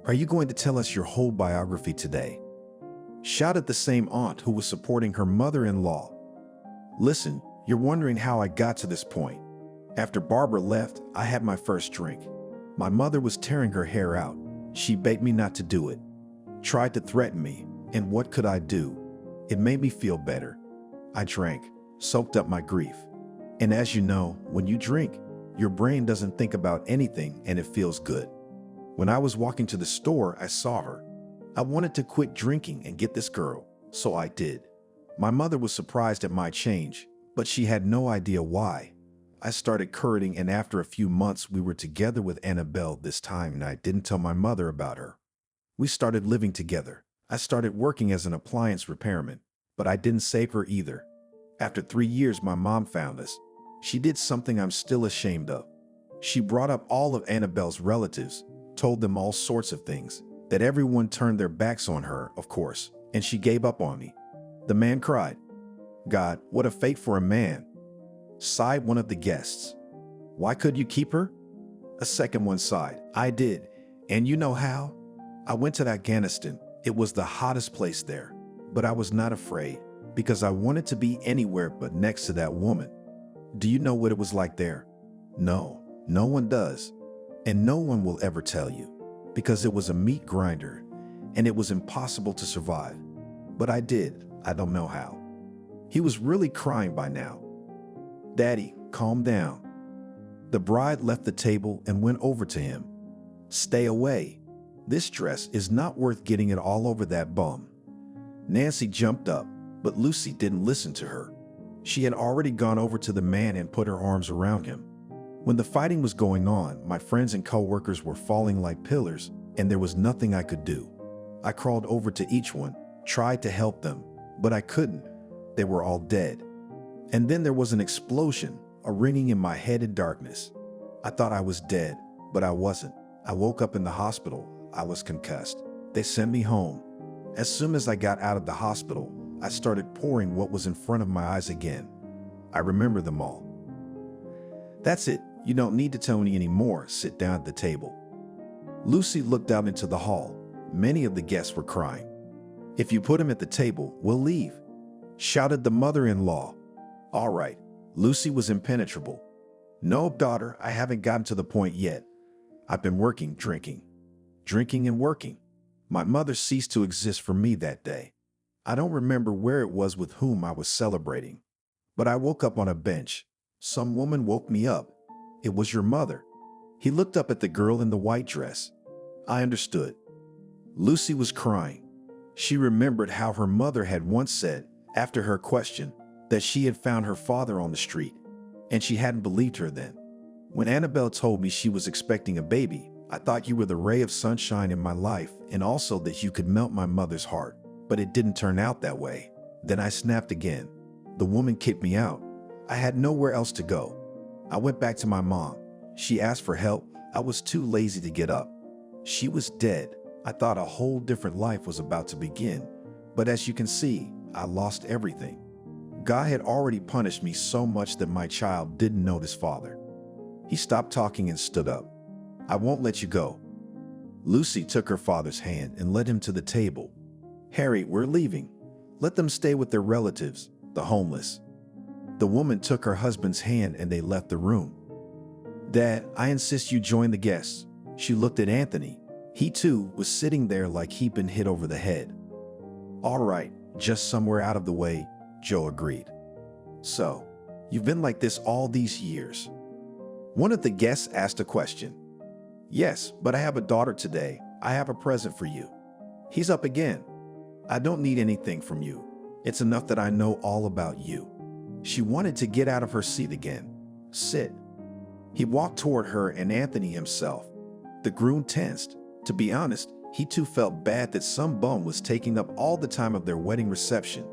S2: Are you going to tell us your whole biography today? Shouted the same aunt who was supporting her mother-in-law. Listen, you're wondering how I got to this point. After Barbara left, I had my first drink. My mother was tearing her hair out. She begged me not to do it. Tried to threaten me, and what could I do? It made me feel better. I drank, soaked up my grief. And as you know, when you drink, your brain doesn't think about anything and it feels good. When I was walking to the store, I saw her. I wanted to quit drinking and get this girl, so I did. My mother was surprised at my change, but she had no idea why. I started courting, and after a few months we were together with Annabelle this time, and I didn't tell my mother about her. We started living together. I started working as an appliance repairman, but I didn't save her either. After 3 years, my mom found us. She did something I'm still ashamed of. She brought up all of Annabelle's relatives, told them all sorts of things, that everyone turned their backs on her, of course, and she gave up on me. The man cried. God, what a fate for a man. Sighed one of the guests. Why could you keep her? A second one sighed. I did. And you know how? I went to Afghanistan. It was the hottest place there. but I was not afraid because I wanted to be anywhere but next to that woman. Do you know what it was like there? No, no one does. And no one will ever tell you because it was a meat grinder and it was impossible to survive. But I did. I don't know how. He was really crying by now. Daddy, calm down. The bride left the table and went over to him. Stay away. This dress is not worth getting it all over that bum. Nancy jumped up, but Lucy didn't listen to her. She had already gone over to the man and put her arms around him. When the fighting was going on, my friends and co-workers were falling like pillars, and there was nothing I could do. I crawled over to each one, tried to help them, but I couldn't. They were all dead. And then there was an explosion, a ringing in my head in darkness. I thought I was dead, but I wasn't. I woke up in the hospital. I was concussed. They sent me home. As soon as I got out of the hospital, I started pouring what was in front of my eyes again. I remember them all. That's it. You don't need to tell me anymore. Sit down at the table. Lucy looked out into the hall. Many of the guests were crying. If you put him at the table, we'll leave, shouted the mother-in-law. All right. Lucy was impenetrable. No, daughter, I haven't gotten to the point yet. I've been working, drinking and working. My mother ceased to exist for me that day. I don't remember where it was with whom I was celebrating, but I woke up on a bench. Some woman woke me up. It was your mother. He looked up at the girl in the white dress. I understood. Lucy was crying. She remembered how her mother had once said, after her question, that she had found her father on the street, and she hadn't believed her then. When Annabelle told me she was expecting a baby, I thought you were the ray of sunshine in my life and also that you could melt my mother's heart, but it didn't turn out that way. Then I snapped again. The woman kicked me out. I had nowhere else to go. I went back to my mom. She asked for help. I was too lazy to get up. She was dead. I thought a whole different life was about to begin. But as you can see, I lost everything. God had already punished me so much that my child didn't know his father. He stopped talking and stood up. I won't let you go. Lucy took her father's hand and led him to the table. Harry, we're leaving. Let them stay with their relatives, the homeless. The woman took her husband's hand and they left the room. Dad, I insist you join the guests. She looked at Anthony. He too was sitting there like he'd been hit over the head. All right, just somewhere out of the way, Joe agreed. So, you've been like this all these years? One of the guests asked a question. Yes, but I have a daughter today. I have a present for you. He's up again. I don't need anything from you. It's enough that I know all about you. She wanted to get out of her seat again. Sit. He walked toward her and Anthony himself. The groom tensed. To be honest, he too felt bad that some bum was taking up all the time of their wedding reception.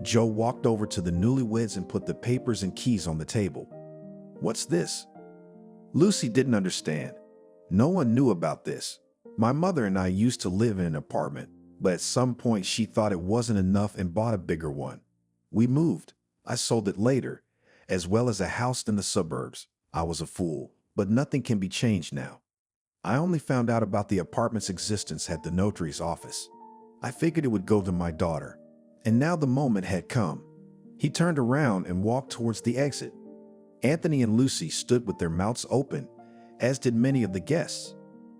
S2: Joe walked over to the newlyweds and put the papers and keys on the table. What's this? Lucy didn't understand. No one knew about this. My mother and I used to live in an apartment, but at some point she thought it wasn't enough and bought a bigger one. We moved. I sold it later, as well as a house in the suburbs. I was a fool, but nothing can be changed now. I only found out about the apartment's existence at the notary's office. I figured it would go to my daughter, and now the moment had come. He turned around and walked towards the exit. Anthony and Lucy stood with their mouths open, as did many of the guests.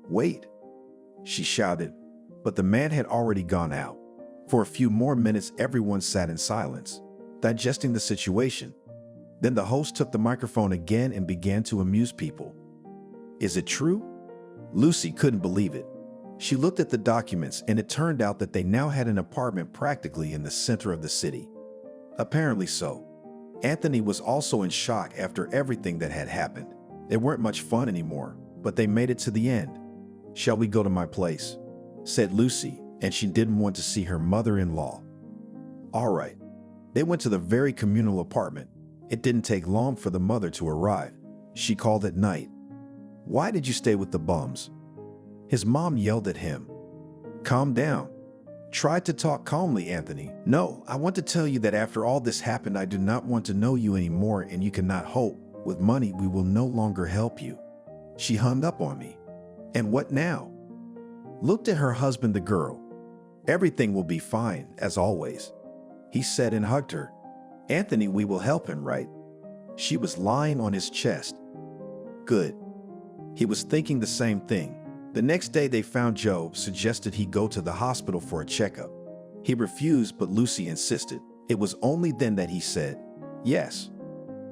S2: Wait, she shouted, but the man had already gone out. For a few more minutes, everyone sat in silence, digesting the situation. Then the host took the microphone again and began to amuse people. Is it true? Lucy couldn't believe it. She looked at the documents and it turned out that they now had an apartment practically in the center of the city. Apparently so. Anthony was also in shock after everything that had happened. They weren't much fun anymore, but they made it to the end. Shall we go to my place? Said Lucy, and she didn't want to see her mother-in-law. All right. They went to the very communal apartment. It didn't take long for the mother to arrive. She called at night. Why did you stay with the bums? His mom yelled at him. Calm down. Try to talk calmly, Anthony. No, I want to tell you that after all this happened, I do not want to know you anymore and you cannot hope. With money, we will no longer help you. She hung up on me. And what now? Looked at her husband, the girl. Everything will be fine, as always, he said and hugged her. Anthony, we will help him, right? She was lying on his chest. Good. He was thinking the same thing. The next day they found Joe, suggested he go to the hospital for a checkup. He refused, but Lucy insisted. It was only then that he said yes.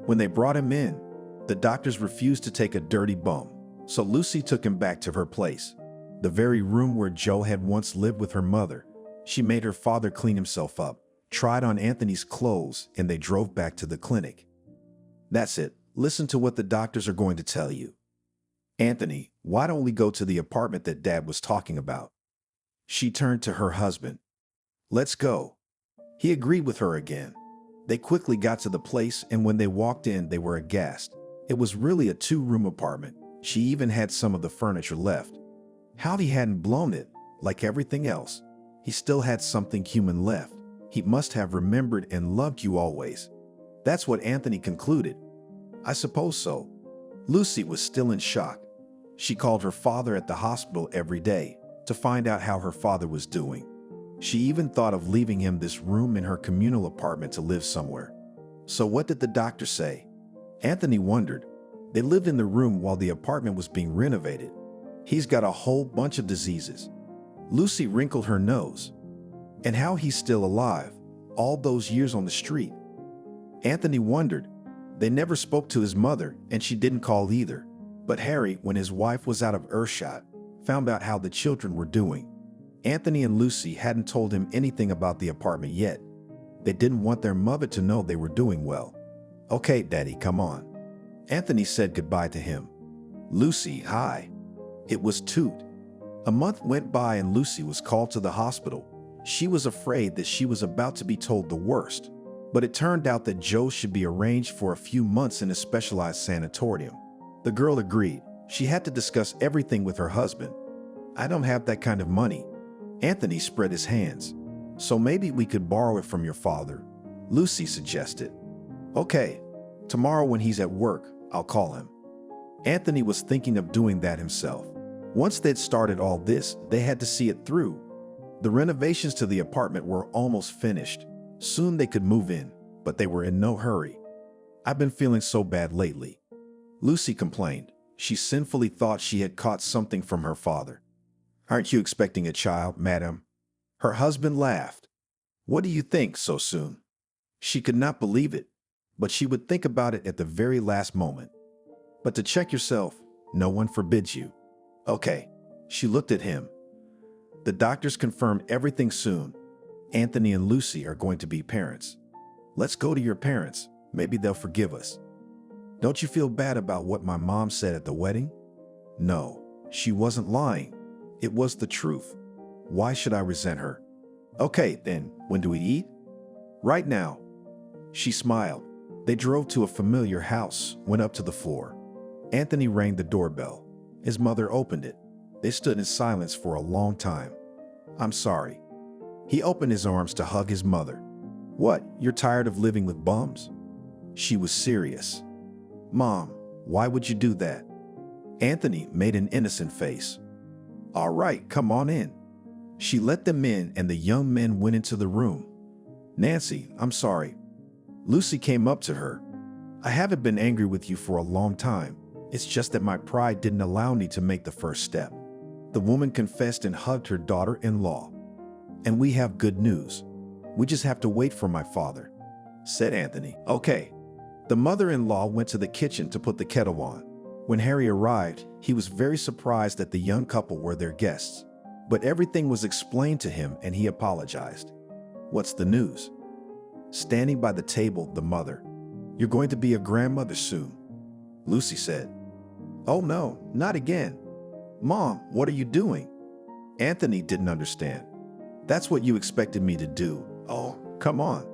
S2: When they brought him in, the doctors refused to take a dirty bum, so Lucy took him back to her place, the very room where Joe had once lived with her mother. She made her father clean himself up, tried on Anthony's clothes, and they drove back to the clinic. That's it. Listen to what the doctors are going to tell you. Anthony, why don't we go to the apartment that Dad was talking about? She turned to her husband. Let's go. He agreed with her again. They quickly got to the place, and when they walked in, they were aghast. It was really a 2-room apartment. She even had some of the furniture left. How he hadn't blown it, like everything else. He still had something human left. He must have remembered and loved you always. That's what Anthony concluded. I suppose so. Lucy was still in shock. She called her father at the hospital every day to find out how her father was doing. She even thought of leaving him this room in her communal apartment to live somewhere. So what did the doctor say? Anthony wondered. They lived in the room while the apartment was being renovated. He's got a whole bunch of diseases. Lucy wrinkled her nose. And how he's still alive, all those years on the street. Anthony wondered. They never spoke to his mother, and she didn't call either. But Harry, when his wife was out of earshot, found out how the children were doing. Anthony and Lucy hadn't told him anything about the apartment yet. They didn't want their mother to know they were doing well. Okay, Daddy, come on. Anthony said goodbye to him. Lucy, hi. It was Toot. A month went by and Lucy was called to the hospital. She was afraid that she was about to be told the worst. But it turned out that Joe should be arranged for a few months in a specialized sanatorium. The girl agreed. She had to discuss everything with her husband. I don't have that kind of money. Anthony spread his hands. So maybe we could borrow it from your father, Lucy suggested. Okay, tomorrow when he's at work, I'll call him. Anthony was thinking of doing that himself. Once they'd started all this, they had to see it through. The renovations to the apartment were almost finished. Soon they could move in, but they were in no hurry. I've been feeling so bad lately, Lucy complained. She sinfully thought she had caught something from her father. Aren't you expecting a child, madam? Her husband laughed. What do you think so soon? She could not believe it, but she would think about it at the very last moment. But to check yourself, no one forbids you. Okay, she looked at him. The doctors confirmed everything soon. Anthony and Lucy are going to be parents. Let's go to your parents. Maybe they'll forgive us. Don't you feel bad about what my mom said at the wedding? No, she wasn't lying. It was the truth. Why should I resent her? Okay, then, when do we eat? Right now. She smiled. They drove to a familiar house, went up to the floor. Anthony rang the doorbell. His mother opened it. They stood in silence for a long time. I'm sorry. He opened his arms to hug his mother. What, you're tired of living with bums? She was serious. Mom, why would you do that? Anthony made an innocent face. All right, come on in. She let them in and the young men went into the room. Nancy, I'm sorry. Lucy came up to her. I haven't been angry with you for a long time. It's just that my pride didn't allow me to make the first step. The woman confessed and hugged her daughter-in-law. And we have good news. We just have to wait for my father, said Anthony. Okay. The mother-in-law went to the kitchen to put the kettle on. When Harry arrived, he was very surprised that the young couple were their guests. But everything was explained to him and he apologized. What's the news? Standing by the table, the mother. You're going to be a grandmother soon, Lucy said. Oh no, not again. Mom, what are you doing? Anthony didn't understand. That's what you expected me to do. Oh, come on.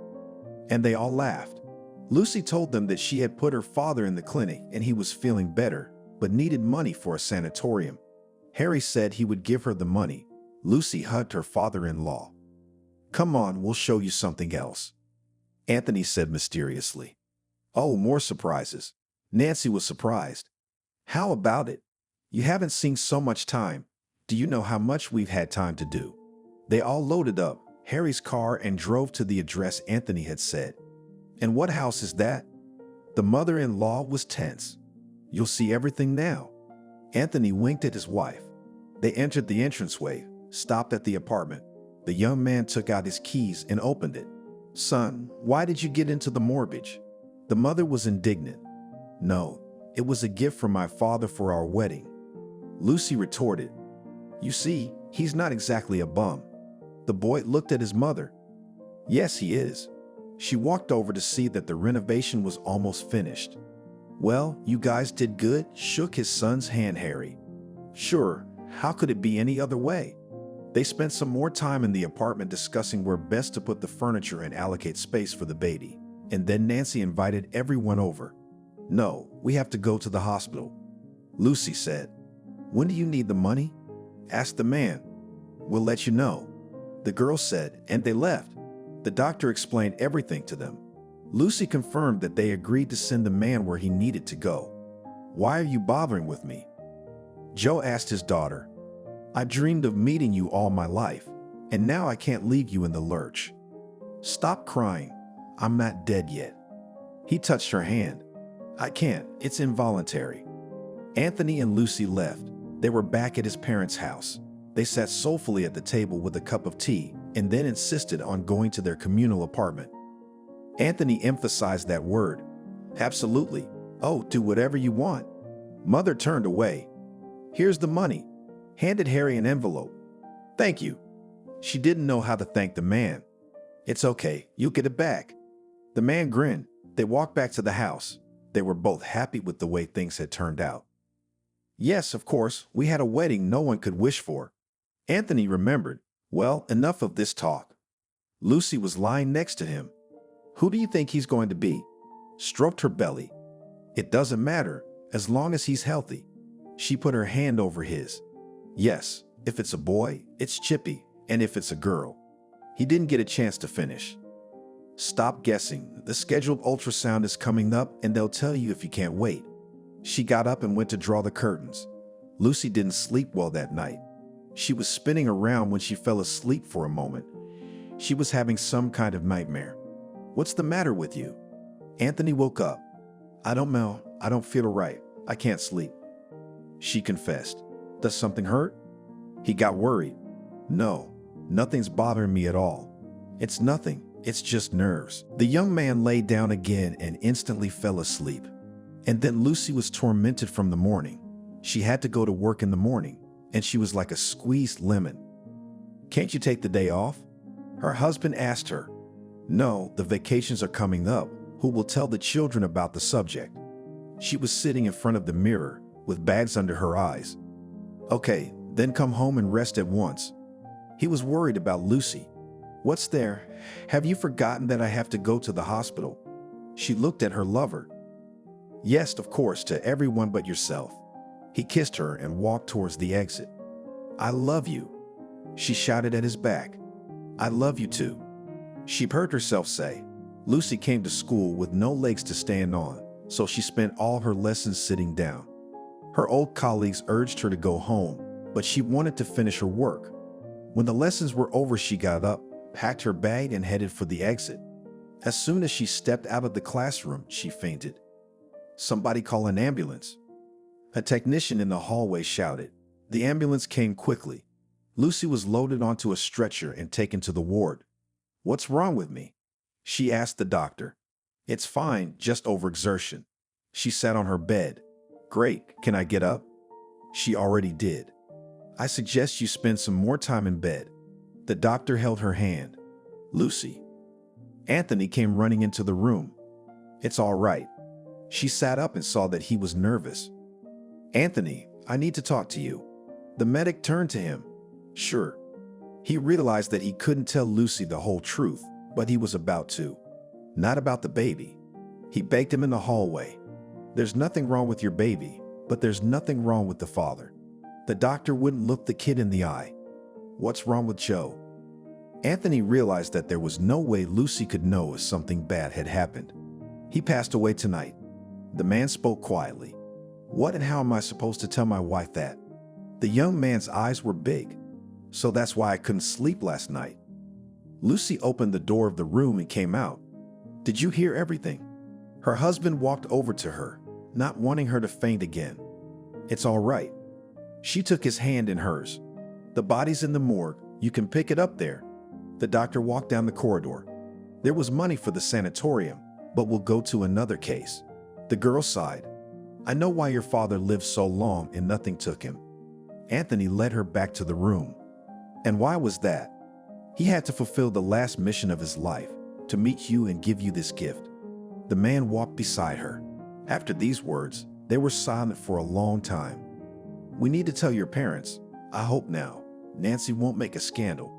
S2: And they all laughed. Lucy told them that she had put her father in the clinic and he was feeling better, but needed money for a sanatorium. Harry said he would give her the money. Lucy hugged her father-in-law. Come on, we'll show you something else, Anthony said mysteriously. Oh, more surprises. Nancy was surprised. How about it? You haven't seen so much time. Do you know how much we've had time to do? They all loaded up Harry's car and drove to the address Anthony had said. "And what house is that?" The mother-in-law was tense. "You'll see everything now." Anthony winked at his wife. They entered the entranceway, stopped at the apartment. The young man took out his keys and opened it. "Son, why did you get into the mortgage?" The mother was indignant. "No, it was a gift from my father for our wedding." Lucy retorted, "You see, he's not exactly a bum." The boy looked at his mother. "Yes, he is." She walked over to see that the renovation was almost finished. "Well, you guys did good," shook his son's hand Harry. "Sure, how could it be any other way?" They spent some more time in the apartment discussing where best to put the furniture and allocate space for the baby. And then Nancy invited everyone over. "No, we have to go to the hospital," Lucy said. "When do you need the money?" asked the man. "We'll let you know," the girl said, and they left. The doctor explained everything to them. Lucy confirmed that they agreed to send the man where he needed to go. "Why are you bothering with me?" Joe asked his daughter. "I dreamed of meeting you all my life, and now I can't leave you in the lurch." "Stop crying. I'm not dead yet." He touched her hand. "I can't. It's involuntary." Anthony and Lucy left. They were back at his parents' house. They sat soulfully at the table with a cup of tea and then insisted on going to their communal apartment. Anthony emphasized that word. "Absolutely. Oh, do whatever you want." Mother turned away. "Here's the money," handed Harry an envelope. "Thank you." She didn't know how to thank the man. "It's okay, you'll get it back." The man grinned. They walked back to the house. They were both happy with the way things had turned out. "Yes, of course, we had a wedding no one could wish for." Anthony remembered. "Well, enough of this talk." Lucy was lying next to him. "Who do you think he's going to be?" Stroked her belly. "It doesn't matter, as long as he's healthy." She put her hand over his. "Yes, if it's a boy, it's Chippy, and if it's a girl." He didn't get a chance to finish. "Stop guessing. The scheduled ultrasound is coming up and they'll tell you if you can't wait." She got up and went to draw the curtains. Lucy didn't sleep well that night. She was spinning around when she fell asleep for a moment. She was having some kind of nightmare. "What's the matter with you?" Anthony woke up. "I don't know. I don't feel right. I can't sleep." She confessed. "Does something hurt?" He got worried. "No, nothing's bothering me at all. It's nothing. It's just nerves." The young man lay down again and instantly fell asleep. And then Lucy was tormented from the morning. She had to go to work in the morning, and she was like a squeezed lemon. "Can't you take the day off?" her husband asked her. "No, the vacations are coming up. Who will tell the children about the subject?" She was sitting in front of the mirror with bags under her eyes. "Okay, then come home and rest at once." He was worried about Lucy. "What's there? Have you forgotten that I have to go to the hospital?" She looked at her lover. "Yes, of course, to everyone but yourself." He kissed her and walked towards the exit. "I love you," she shouted at his back. "I love you too," she heard herself say. Lucy came to school with no legs to stand on, so she spent all her lessons sitting down. Her old colleagues urged her to go home, but she wanted to finish her work. When the lessons were over, she got up, packed her bag, and headed for the exit. As soon as she stepped out of the classroom, she fainted. "Somebody call an ambulance." A technician in the hallway shouted. The ambulance came quickly. Lucy was loaded onto a stretcher and taken to the ward. "What's wrong with me?" she asked the doctor. "It's fine, just overexertion." She sat on her bed. "Great, can I get up?" She already did. "I suggest you spend some more time in bed." The doctor held her hand. "Lucy." Anthony came running into the room. "It's all right." She sat up and saw that he was nervous. "Anthony, I need to talk to you." The medic turned to him. "Sure." He realized that he couldn't tell Lucy the whole truth, but he was about to. Not about the baby. He begged him in the hallway. "There's nothing wrong with your baby, but there's nothing wrong with the father." The doctor wouldn't look the kid in the eye. "What's wrong with Joe?" Anthony realized that there was no way Lucy could know if something bad had happened. "He passed away tonight." The man spoke quietly. "What and how am I supposed to tell my wife that?" The young man's eyes were big. So that's why I couldn't sleep last night. Lucy opened the door of the room and came out. Did you hear everything? Her husband walked over to her, not wanting her to faint again. It's all right. She took his hand in hers. The body's in the morgue. You can pick it up there. The doctor walked down the corridor. There was money for the sanatorium, but we'll go to another case. The girl sighed. I know why your father lived so long and nothing took him. Anthony led her back to the room. And why was that? He had to fulfill the last mission of his life, to meet you and give you this gift. The man walked beside her. After these words, they were silent for a long time. We need to tell your parents. I hope now. Nancy won't make a scandal.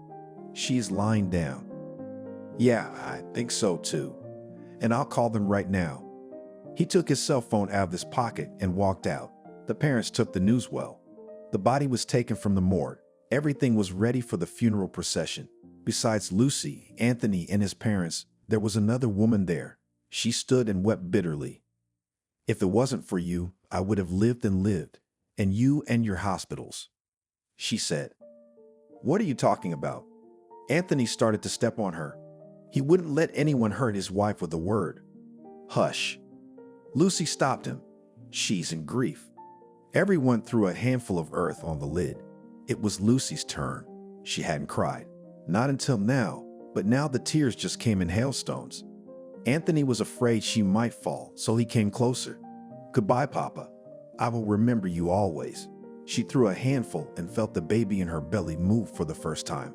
S2: She is lying down. Yeah, I think so too. And I'll call them right now. He took his cell phone out of his pocket and walked out. The parents took the news well. The body was taken from the morgue. Everything was ready for the funeral procession. Besides Lucy, Anthony, and his parents, there was another woman there. She stood and wept bitterly. If it wasn't for you, I would have lived and lived, and you and your hospitals, she said. What are you talking about? Anthony started to step on her. He wouldn't let anyone hurt his wife with a word. Hush. Lucy stopped him. She's in grief. Everyone threw a handful of earth on the lid. It was Lucy's turn. She hadn't cried. Not until now, but now the tears just came in hailstones. Anthony was afraid she might fall, so he came closer. Goodbye, Papa. I will remember you always. She threw a handful and felt the baby in her belly move for the first time.